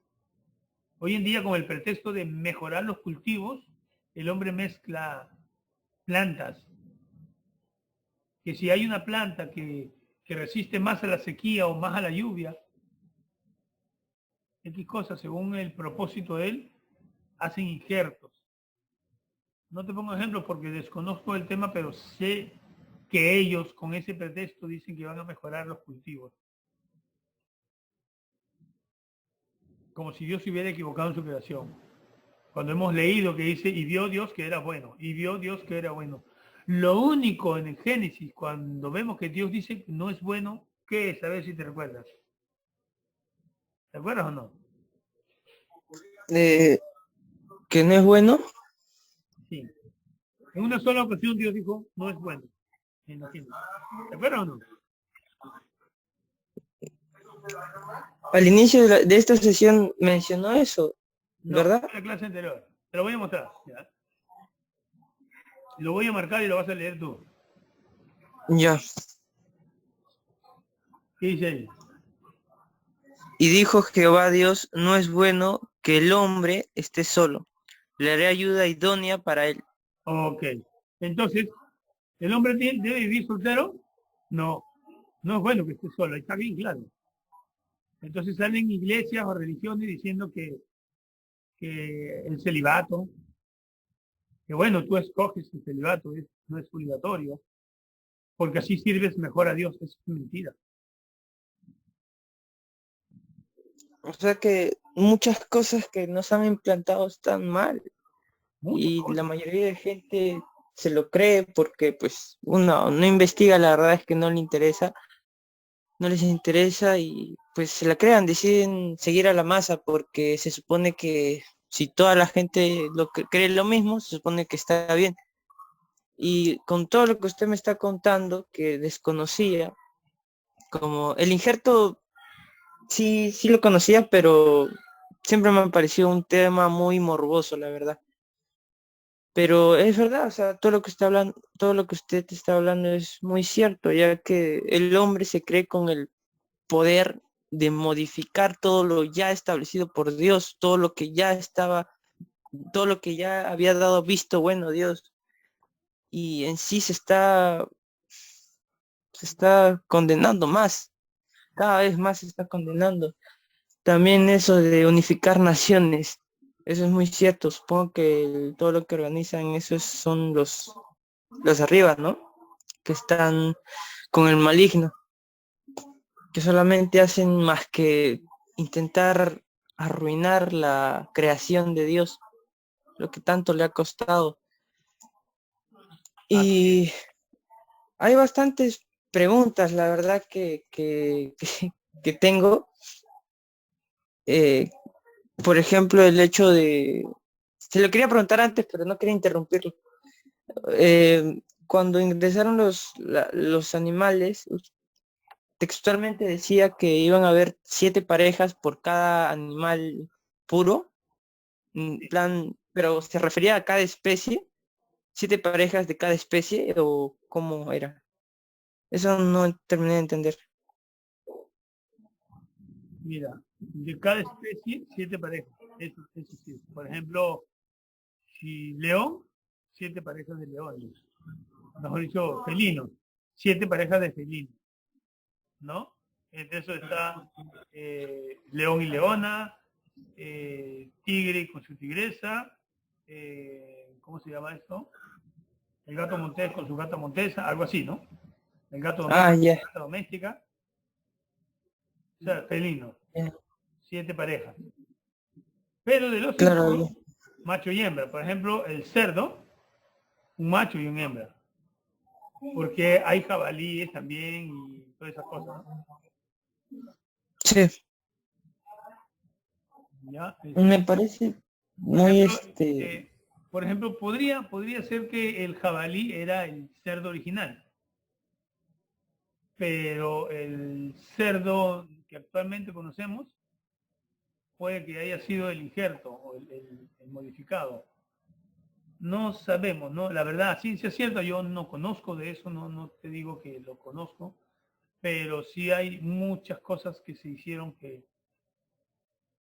Hoy en día, con el pretexto de mejorar los cultivos, el hombre mezcla plantas. Que si hay una planta que resiste más a la sequía o más a la lluvia, X cosas, según el propósito de él, hacen injertos. No te pongo ejemplos porque desconozco el tema, pero sé que ellos con ese pretexto dicen que van a mejorar los cultivos. como si Dios se hubiera equivocado en su creación. Cuando hemos leído que dice, y vio Dios que era bueno, y vio Dios que era bueno. Lo único en el Génesis, cuando vemos que Dios dice no es bueno, ¿qué es? A ver si te recuerdas. ¿Te acuerdas o no? Que no es bueno. Sí. En una sola ocasión Dios dijo, no es bueno. Imagínate. ¿Te acuerdas o no? Al inicio de esta sesión mencionó eso, No, ¿verdad? en la clase anterior. Te lo voy a mostrar. ¿Ya? Lo voy a marcar y lo vas a leer tú. Ya. ¿Qué dice ahí? Y dijo Jehová Dios, no es bueno que el hombre esté solo. Le haré ayuda idónea para él. Ok. Entonces, ¿el hombre debe vivir soltero? No. No es bueno que esté solo. Está bien claro. Entonces salen iglesias o religiones diciendo que el celibato, que bueno, tú escoges el celibato, no es obligatorio, porque así sirves mejor a Dios. Eso es mentira. O sea que muchas cosas que nos han implantado están mal. Muchas Y la cosas. mayoría de gente se lo cree porque pues uno no investiga, la verdad es que no le interesa, no les interesa y pues se la crean, deciden seguir a la masa porque se supone que si toda la gente lo que cree lo mismo, se supone que está bien. Y con todo lo que usted me está contando, que desconocía, como el injerto, sí lo conocía, pero siempre me ha parecido un tema muy morboso, la verdad. Pero es verdad, o sea, todo lo que está hablando, todo lo que usted está hablando es muy cierto, ya que el hombre se cree con el poder de modificar todo lo ya establecido por Dios, todo lo que ya estaba, todo lo que ya había dado visto bueno Dios, y en sí se está condenando más, cada vez más se está condenando. También eso de unificar naciones, eso es muy cierto, supongo que todo lo que organizan eso son los arriba, ¿no? Que están con el maligno, que solamente hacen más que intentar arruinar la creación de Dios, lo que tanto le ha costado. Así es. Y hay bastantes preguntas, la verdad, que tengo. Eh, por ejemplo, el hecho de... Se lo quería preguntar antes, pero no quería interrumpirlo. Cuando ingresaron los animales, textualmente decía que iban a haber 7 parejas por cada animal puro, en Sí. plan, pero se refería a cada especie, 7 parejas de cada especie o cómo era. Eso no terminé de entender. Mira, de cada especie, 7 parejas. Eso sí. Por ejemplo, si león, 7 parejas de leones. Mejor dicho, felinos, 7 parejas de felinos, ¿no? Entre eso está león y leona, tigre con su tigresa, ¿cómo se llama esto? El gato montés con su gata montesa, algo así, ¿no? El gato Ah, doméstico con ya, su gata doméstica, o sea, felinos, ya, 7 parejas. Pero de los claro, impuros, ya. macho y hembra. Por ejemplo, el cerdo, un macho y un hembra. Porque hay jabalíes también y todas esas cosas, ¿no? Sí, ¿Ya? me parece Por muy ejemplo, por ejemplo podría ser que el jabalí era el cerdo original, pero el cerdo que actualmente conocemos puede que haya sido el injerto o el modificado. No sabemos, ¿no? La verdad, ciencia cierta, yo no conozco de eso, no te digo que lo conozco, pero sí hay muchas cosas que se hicieron que,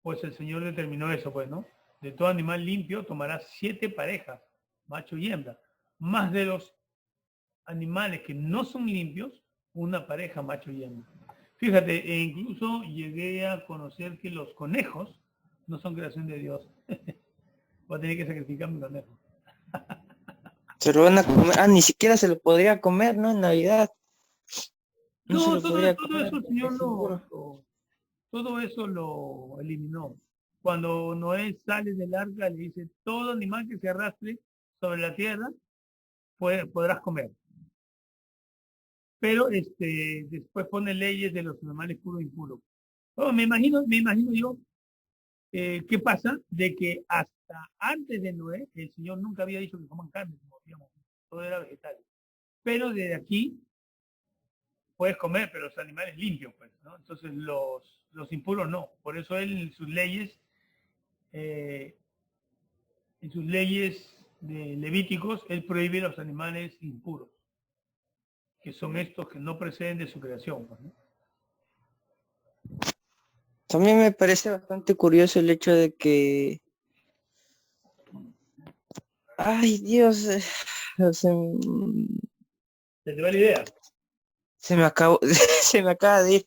pues el Señor determinó eso, pues, ¿no? De todo animal limpio tomará 7 parejas, macho y hembra, más de los animales que no son limpios, una pareja macho y hembra. Fíjate, e incluso llegué a conocer que los conejos no son creación de Dios. Voy a tener que sacrificar mi conejo. se lo van a comer. Ah, ni siquiera se lo podría comer, ¿no? En Navidad no se No, lo podría todo comer eso el porque Señor es impuro. todo eso lo eliminó. Cuando Noé sale del arca, le dice, todo animal que se arrastre sobre la tierra podrás comer. Pero después pone leyes de los animales puros e impuros. Oh, me imagino yo, ¿qué pasa? De que hasta antes de Noé, el Señor nunca había dicho que coman carne, como digamos, todo era vegetal. Pero desde aquí puedes comer, pero los animales limpios, pues, ¿no? Entonces los impuros no. Por eso él eh, en sus leyes de Levíticos, él prohíbe los animales impuros, que son estos que no preceden de su creación, pues, ¿no? También me parece bastante curioso el hecho de que, ay Dios, ¿Se te va la idea? se me acabó, se me acaba de ir.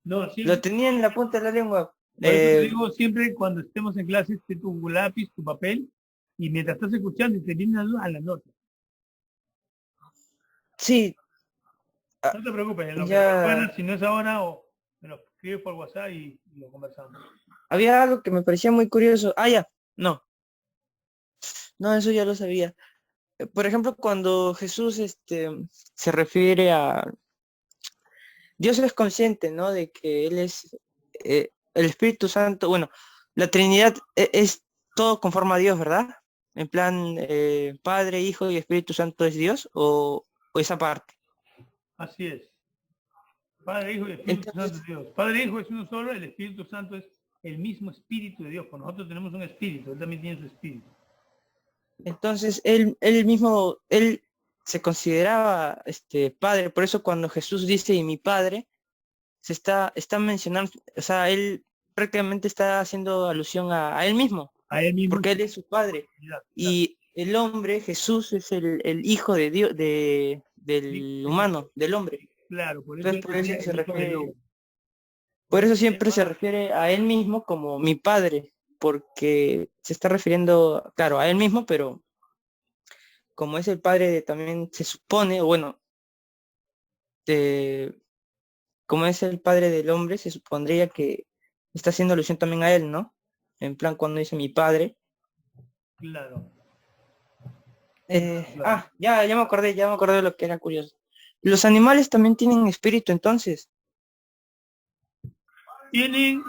No, Lo siempre, tenía en la punta de la lengua. por eso te digo siempre cuando estemos en clase, tu lápiz, tu papel, y mientras estás escuchando y te viene a la nota. Sí, ah, No te preocupes, en lo que te ya acuerdas, si no es ahora, o me lo escribes por WhatsApp y lo conversamos. había algo que me parecía muy curioso. Ah, ya, no, no, eso ya lo sabía. Por ejemplo, cuando Jesús se refiere a Dios, es consciente, ¿no? De que Él es el Espíritu Santo. Bueno, la Trinidad es todo conforme a Dios, ¿verdad? En plan, Padre, Hijo y Espíritu Santo es Dios, o esa parte. Así es. Padre, Hijo y Espíritu Santo Entonces, es Dios. Padre, Hijo es uno solo, el Espíritu Santo es el mismo Espíritu de Dios. Pues nosotros tenemos un Espíritu, Él también tiene su Espíritu. entonces él mismo, él se consideraba padre. Por eso cuando Jesús dice y mi padre, está mencionando, o sea, él prácticamente está haciendo alusión a él mismo, A Él mismo es porque su él es su padre. divinidad, claro. Y el hombre, Jesús, es el hijo de Dios, Sí, del sí, humano, del hombre. claro, por eso Entonces Él por eso decía se el Hijo del refiere, Hombre. por Por eso eso se siempre se llama, refiere a él mismo como mi padre, porque se está refiriendo, claro, a él mismo, pero como es el padre también se supone, o bueno, de, como es el padre del hombre, se supondría que está haciendo alusión también a él, ¿no? En plan, cuando dice mi padre. claro, claro, claro. Ya me acordé de lo que era curioso. Los animales también tienen espíritu, entonces. Tienen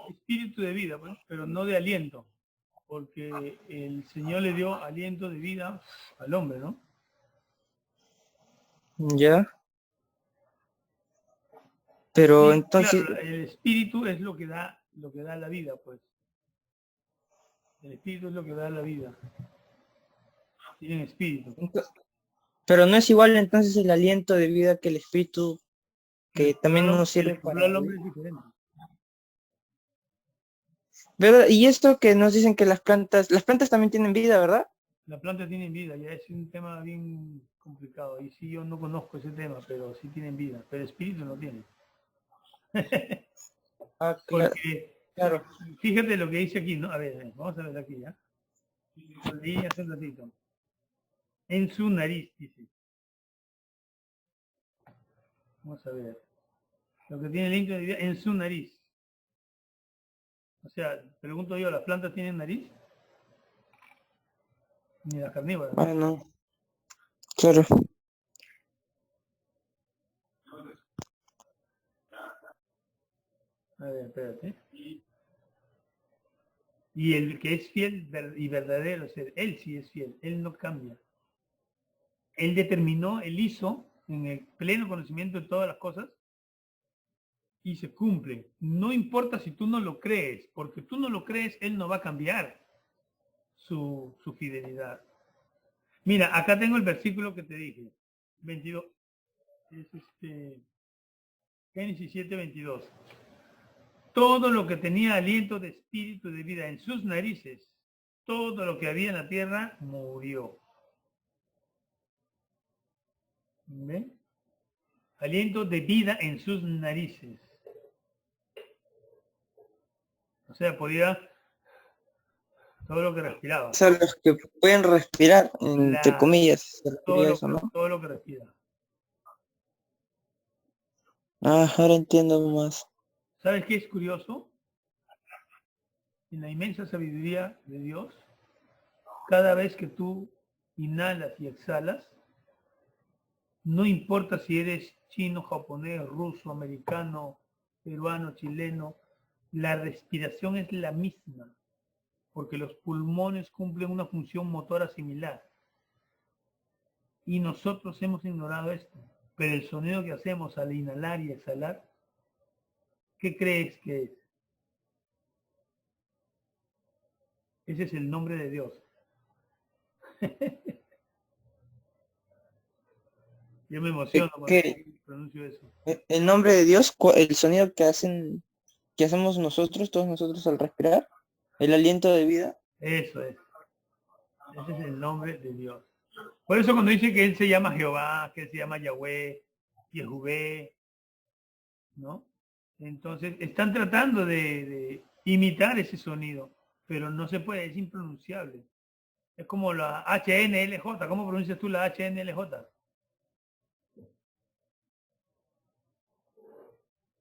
espíritu de vida, pues, pero no de aliento, porque el Señor le dio aliento de vida al hombre, ¿no? Ya, pero Y entonces, claro, el espíritu es lo que da la vida, pues. El espíritu es lo que da la vida. Tienen espíritu. ento- pero no es igual entonces el aliento de vida que el espíritu Que que les dio también nos que sirve les dio al para hombre vivir. es diferente. ¿Verdad? Y esto que nos dicen que las plantas también tienen vida, ¿verdad? La planta tiene vida, ya es un tema bien complicado. Y sí, yo no conozco ese tema, pero sí tienen vida. Pero espíritu no tiene. Ah, claro, Porque claro. fíjate lo que dice aquí, ¿no? A ver, vamos a ver aquí ya. Lo leí hace un ratito. En su nariz, dice. Vamos a ver. Lo que tiene el intro de vida en su nariz. O sea, pregunto yo, ¿las plantas tienen nariz? Ni las carnívoras, ¿no? Ah, no, claro. A ver, espérate. Y el que es fiel y verdadero, o sea, él sí es fiel, él no cambia. Él determinó, él hizo en el pleno conocimiento de todas las cosas y se cumple. No importa si tú no lo crees, porque tú no lo crees, él no va a cambiar su fidelidad. Mira, acá tengo el versículo que te dije, 22, es Génesis 7, 22. Todo lo que tenía aliento de espíritu de vida en sus narices, todo lo que había en la tierra murió. ¿Ven? Aliento de vida en sus narices. O sea, podía todo lo que respiraba. O sea, los que pueden respirar, entre Claro, comillas, se refería a eso, ¿no? todo lo que respira. Ah, ahora entiendo más. ¿Sabes qué es curioso? en la inmensa sabiduría de Dios, cada vez que tú inhalas y exhalas, no importa si eres chino, japonés, ruso, americano, peruano, chileno, la respiración es la misma, porque los pulmones cumplen una función motora similar. Y nosotros hemos ignorado esto. Pero el sonido que hacemos al inhalar y exhalar, ¿qué crees que es? Ese es el nombre de Dios. Yo me emociono cuando Que pronuncio eso. el nombre de Dios, el sonido que hacemos nosotros, todos nosotros al respirar, el aliento de vida. Eso es. Ese es el nombre de Dios. Por eso cuando dice que Él se llama Jehová, que Él se llama Yahweh, Yehuvé, ¿no? Entonces están tratando de imitar ese sonido, pero no se puede, es impronunciable. Es como la HNLJ. ¿Cómo pronuncias tú la HNLJ?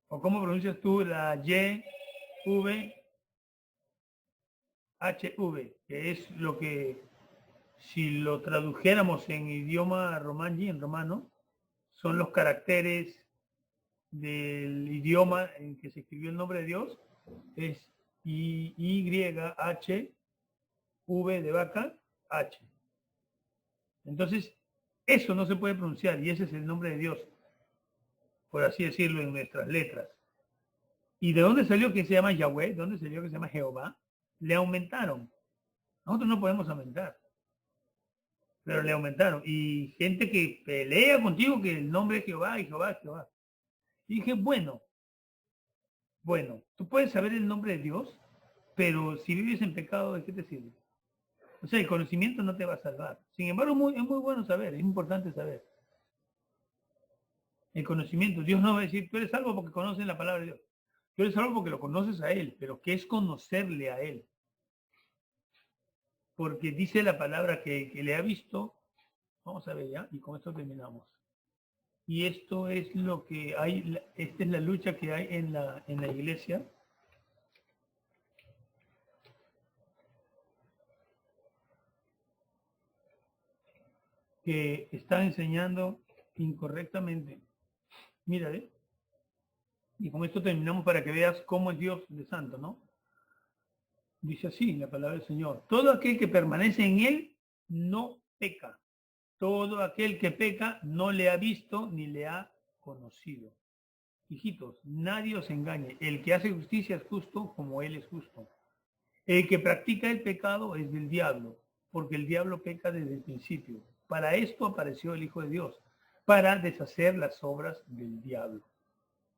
¿O cómo pronuncias tú la YVHV? Que es lo que, si lo tradujéramos en idioma romaní, en romano, son los caracteres del idioma en que se escribió el nombre de Dios. Es YH, V de vaca, H. Entonces, eso no se puede pronunciar y ese es el nombre de Dios, por así decirlo, en nuestras letras. ¿Y de dónde salió que se llama Yahweh? ¿De dónde salió que se llama Jehová? Le aumentaron. Nosotros no podemos aumentar, pero le aumentaron. Y gente que pelea contigo que el nombre es Jehová y Jehová es Jehová. Y dije, bueno, tú puedes saber el nombre de Dios, pero si vives en pecado, ¿de qué te sirve? O sea, el conocimiento no te va a salvar. Sin embargo, es muy bueno saber, es importante saber. El conocimiento, Dios no va a decir, tú eres salvo porque conoces la palabra de Dios. Tú eres salvo porque lo conoces a Él, pero ¿qué es conocerle a Él? Porque dice la palabra que le ha visto. Vamos a ver ya, y con esto terminamos. Y esto es lo que hay, esta es la lucha que hay en la iglesia. Que está enseñando incorrectamente. Mira, y con esto terminamos para que veas cómo es Dios de santo, ¿no? Dice así la palabra del Señor. Todo aquel que permanece en Él no peca. Todo aquel que peca no le ha visto ni le ha conocido. Hijitos, nadie os engañe. El que hace justicia es justo como Él es justo. El que practica el pecado es del diablo, porque el diablo peca desde el principio. Para esto apareció el Hijo de Dios, para deshacer las obras del diablo.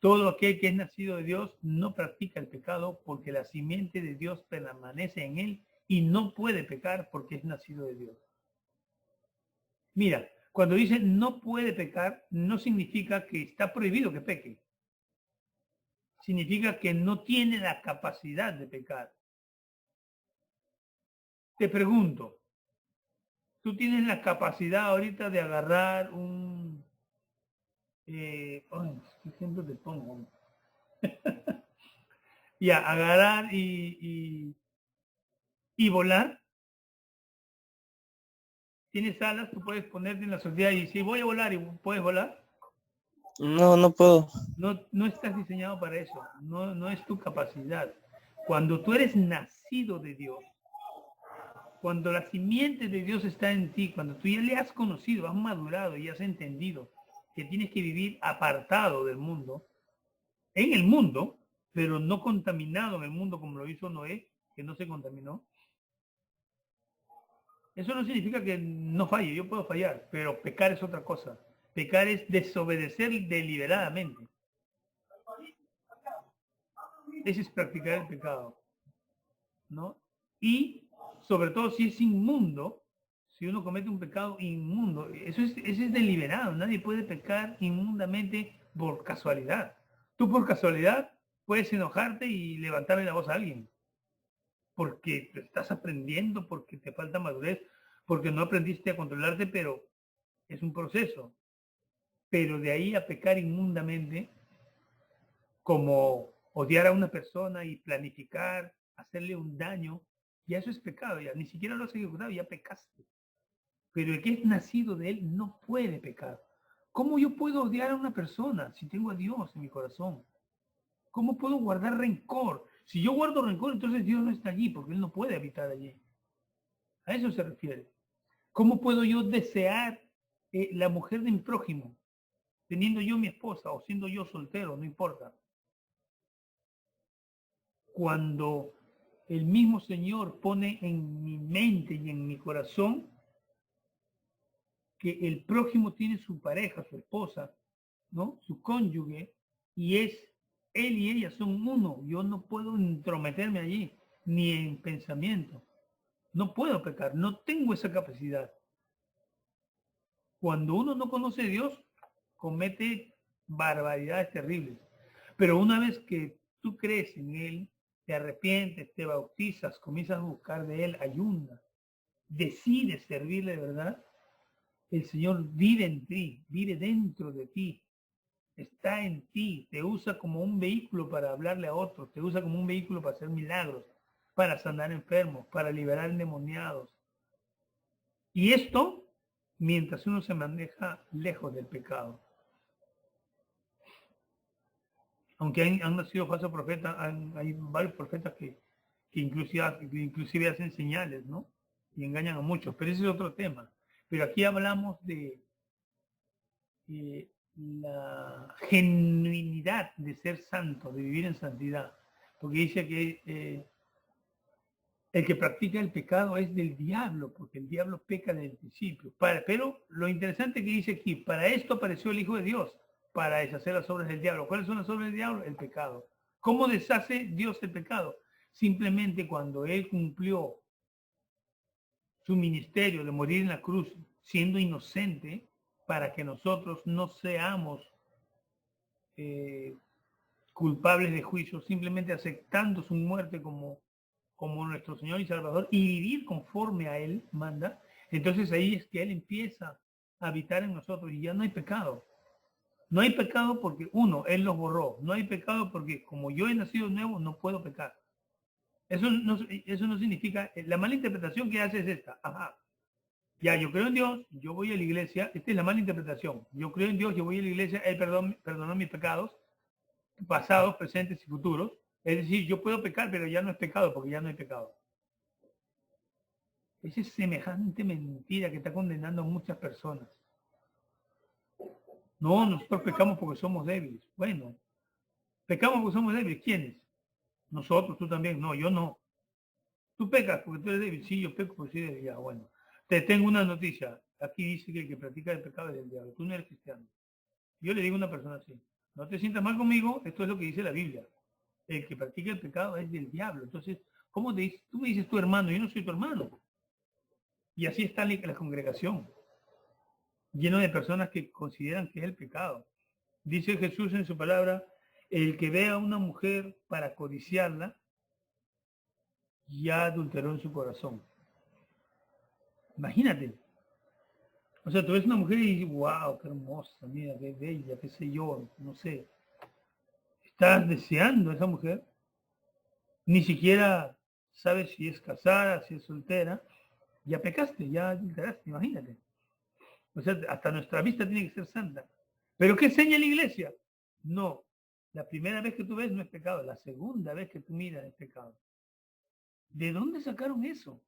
Todo aquel que es nacido de Dios no practica el pecado, porque la simiente de Dios permanece en él y no puede pecar porque es nacido de Dios. Mira, cuando dice no puede pecar, no significa que está prohibido que peque. Significa que no tiene la capacidad de pecar. Te pregunto, ¿tú tienes la capacidad ahorita de agarrar un... ¿qué ejemplo te pongo? Ya, agarrar y volar? Tienes alas, tú puedes ponerte en la sociedad y decir, voy a volar y puedes volar. No, no puedo. No estás diseñado para eso, no es tu capacidad. Cuando tú eres nacido de Dios, cuando la simiente de Dios está en ti, cuando tú ya le has conocido, has madurado y has entendido que tienes que vivir apartado del mundo, en el mundo, pero no contaminado en el mundo como lo hizo Noé, que no se contaminó. Eso no significa que no falle, yo puedo fallar, pero pecar es otra cosa. Pecar es desobedecer deliberadamente. Ese es practicar el pecado, ¿no? Y sobre todo si es inmundo, si uno comete un pecado inmundo, ese es deliberado. Nadie puede pecar inmundamente por casualidad. Tú por casualidad puedes enojarte y levantarle la voz a alguien, porque te estás aprendiendo, porque te falta madurez, porque no aprendiste a controlarte, pero es un proceso. Pero de ahí a pecar inmundamente, como odiar a una persona y planificar hacerle un daño, ya eso es pecado, ya ni siquiera lo has ejecutado, ya pecaste. Pero el que es nacido de él no puede pecar. ¿Cómo yo puedo odiar a una persona si tengo a Dios en mi corazón? ¿Cómo puedo guardar rencor? Si yo guardo rencor, entonces Dios no está allí, porque Él no puede habitar allí. A eso se refiere. ¿Cómo puedo yo desear la mujer de mi prójimo, teniendo yo mi esposa o siendo yo soltero, no importa? Cuando el mismo Señor pone en mi mente y en mi corazón que el prójimo tiene su pareja, su esposa, ¿no? Su cónyuge, y es él y ella son uno. Yo no puedo intrometerme allí, ni en pensamiento. No puedo pecar, no tengo esa capacidad. Cuando uno no conoce a Dios, comete barbaridades terribles. Pero una vez que tú crees en Él, te arrepientes, te bautizas, comienzas a buscar de Él ayuda, decides servirle de verdad, el Señor vive en ti, vive dentro de ti, está en ti, te usa como un vehículo para hablarle a otros, te usa como un vehículo para hacer milagros, para sanar enfermos, para liberar endemoniados. Y esto mientras uno se maneja lejos del pecado. Aunque han nacido falsos profetas, hay varios profetas que inclusive hacen señales, ¿no? Y engañan a muchos, pero ese es otro tema. Pero aquí hablamos de la genuinidad de ser santo, de vivir en santidad. Porque dice que el que practica el pecado es del diablo, porque el diablo peca desde el principio. Pero lo interesante que dice aquí, para esto apareció el Hijo de Dios, para deshacer las obras del diablo. ¿Cuáles son las obras del diablo? El pecado. ¿Cómo deshace Dios el pecado? Simplemente cuando Él cumplió su ministerio de morir en la cruz, siendo inocente, para que nosotros no seamos culpables de juicio, simplemente aceptando su muerte como nuestro Señor y Salvador y vivir conforme a Él manda, entonces ahí es que Él empieza a habitar en nosotros y ya no hay pecado. No hay pecado porque, uno, Él los borró. No hay pecado porque como yo he nacido nuevo, no puedo pecar. Eso no significa, la mala interpretación que hace es esta. Ajá. Ya, yo creo en Dios, yo voy a la iglesia. Esta es la mala interpretación. Yo creo en Dios, yo voy a la iglesia, Él perdonó mis pecados, pasados, presentes y futuros. Es decir, yo puedo pecar, pero ya no es pecado, porque ya no hay pecado. Esa es semejante mentira que está condenando a muchas personas. No, nosotros pecamos porque somos débiles. Bueno, pecamos porque somos débiles. ¿Quiénes? Nosotros, tú también. No, yo no. Tú pecas porque tú eres débil. Sí, yo peco porque soy débil. Ya, bueno. Te tengo una noticia. Aquí dice que el que practica el pecado es del diablo. Tú no eres cristiano. Yo le digo a una persona así. No te sientas mal conmigo. Esto es lo que dice la Biblia. El que practica el pecado es del diablo. Entonces, ¿cómo te dices? Tú me dices tu hermano. Yo no soy tu hermano. Y así está la congregación, lleno de personas que consideran que es el pecado. Dice Jesús en su palabra, el que ve a una mujer para codiciarla, ya adulteró en su corazón. Imagínate. O sea, tú ves una mujer y dices, wow, qué hermosa, mira, qué bella, qué sé yo, no sé. Estás deseando a esa mujer, ni siquiera sabes si es casada, si es soltera, ya pecaste, ya adulteraste, imagínate. O sea, hasta nuestra vista tiene que ser santa. ¿Pero qué enseña la iglesia? No. La primera vez que tú ves no es pecado. La segunda vez que tú miras es pecado. ¿De dónde sacaron eso?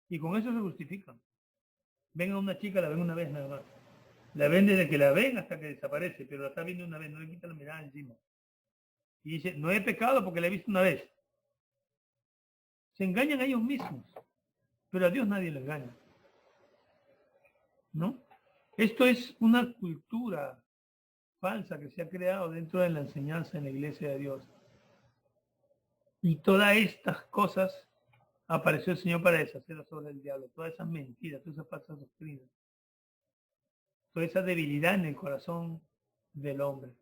Y con eso se justifican. Ven a una chica, la ven una vez nada más. La ven desde que la ven hasta que desaparece, pero la está viendo una vez, no le quita la mirada encima. Y dice, no he pecado porque la he visto una vez. Se engañan a ellos mismos, pero a Dios nadie lo engaña. ¿No? Esto es una cultura falsa que se ha creado dentro de la enseñanza en la iglesia de Dios. Y todas estas cosas apareció el Señor para deshacer las obras del diablo, todas esas mentiras, todas esas falsas doctrinas, toda esa debilidad en el corazón del hombre.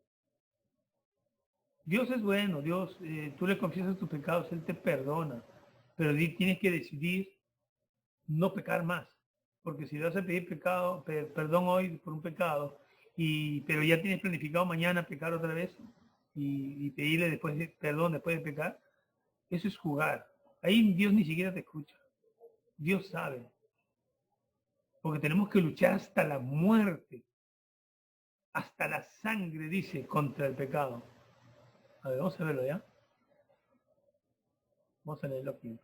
Dios es bueno, Dios, tú le confiesas tus pecados, Él te perdona, pero tienes que decidir no pecar más, porque si vas a pedir perdón hoy por un pecado, pero ya tienes planificado mañana pecar otra vez y pedirle perdón después de pecar, eso es jugar. Ahí Dios ni siquiera te escucha. Dios sabe. Porque tenemos que luchar hasta la muerte. Hasta la sangre, dice, contra el pecado. A ver, vamos a verlo ya. Vamos a leerlo aquí.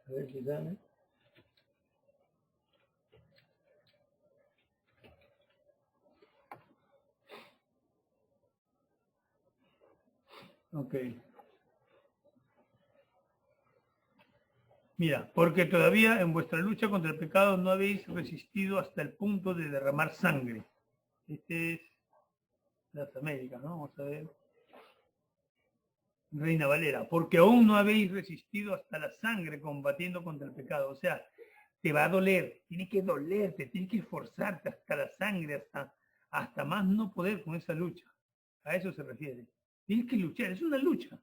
A ver si sale. Ok. Mira, porque todavía en vuestra lucha contra el pecado no habéis resistido hasta el punto de derramar sangre. Este es las Américas, ¿no? Vamos a ver. Reina Valera, porque aún no habéis resistido hasta la sangre combatiendo contra el pecado. O sea, te va a doler, tiene que dolerte, tienes que esforzarte hasta la sangre, hasta más no poder con esa lucha. A eso se refiere. Tienes que luchar, es una lucha.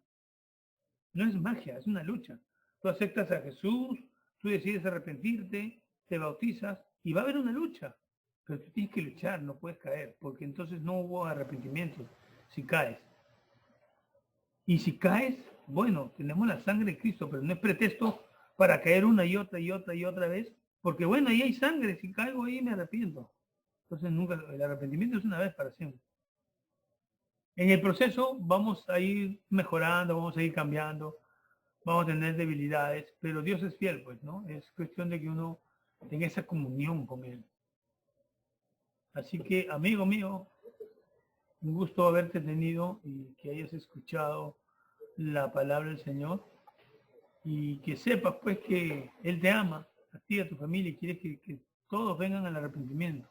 No es magia, es una lucha. Tú aceptas a Jesús, tú decides arrepentirte, te bautizas y va a haber una lucha. Pero tú tienes que luchar, no puedes caer, porque entonces no hubo arrepentimiento si caes. Y si caes, bueno, tenemos la sangre de Cristo, pero no es pretexto para caer una y otra y otra y otra vez, porque bueno, ahí hay sangre, si caigo ahí me arrepiento. Entonces nunca, el arrepentimiento es una vez para siempre. En el proceso vamos a ir mejorando, vamos a ir cambiando, vamos a tener debilidades, pero Dios es fiel, pues, ¿no? Es cuestión de que uno tenga esa comunión con Él. Así que, amigo mío, un gusto haberte tenido y que hayas escuchado la palabra del Señor y que sepas, pues, que Él te ama, a ti y a tu familia, y quiere que todos vengan al arrepentimiento.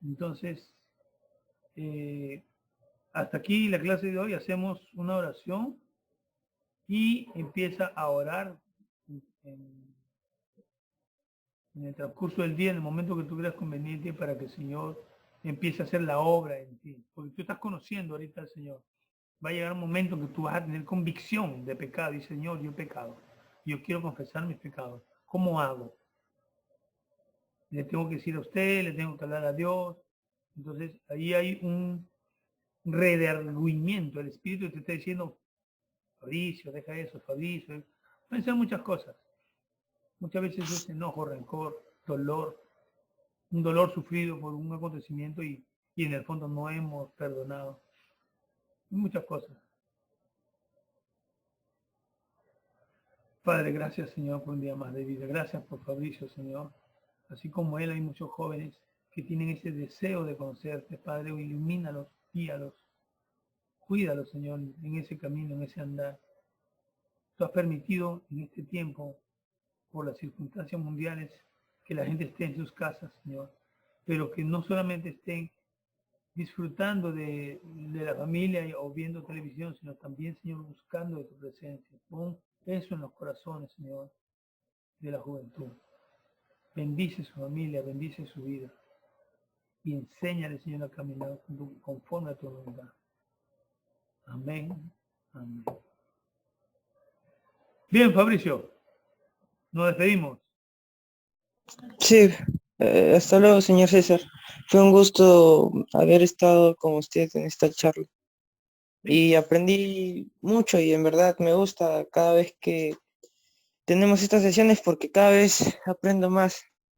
Entonces, hasta aquí la clase de hoy, hacemos una oración y empieza a orar en el transcurso del día, en el momento que tú creas conveniente, para que el Señor empiece a hacer la obra en ti. Porque tú estás conociendo ahorita al Señor. Va a llegar un momento en que tú vas a tener convicción de pecado y Señor, yo he pecado. Yo quiero confesar mis pecados. ¿Cómo hago? Le tengo que decir a usted, le tengo que hablar a Dios. Entonces ahí hay un redargüimiento. El Espíritu te está diciendo, Fabricio, deja eso, Fabricio. Pueden ser muchas cosas. Muchas veces es enojo, rencor, dolor, un dolor sufrido por un acontecimiento y en el fondo no hemos perdonado. Muchas cosas. Padre, gracias, Señor, por un día más de vida. Gracias por Fabricio, Señor. Así como él, hay muchos jóvenes que tienen ese deseo de conocerte, Padre. Ilumínalos, guíalos, cuídalos, Señor, en ese camino, en ese andar. Tú has permitido en este tiempo, por las circunstancias mundiales, que la gente esté en sus casas, Señor, pero que no solamente estén disfrutando de la familia o viendo televisión, sino también, Señor, buscando de tu presencia. Pon eso en los corazones, Señor, de la juventud. Bendice su familia, bendice su vida. Y enséñale, Señor, a caminar conforme a tu voluntad. Amén. Amén. Bien, Fabricio, nos despedimos. Sí, hasta luego, señor César. Fue un gusto haber estado con usted en esta charla. Y aprendí mucho y en verdad me gusta cada vez que tenemos estas sesiones porque cada vez aprendo más.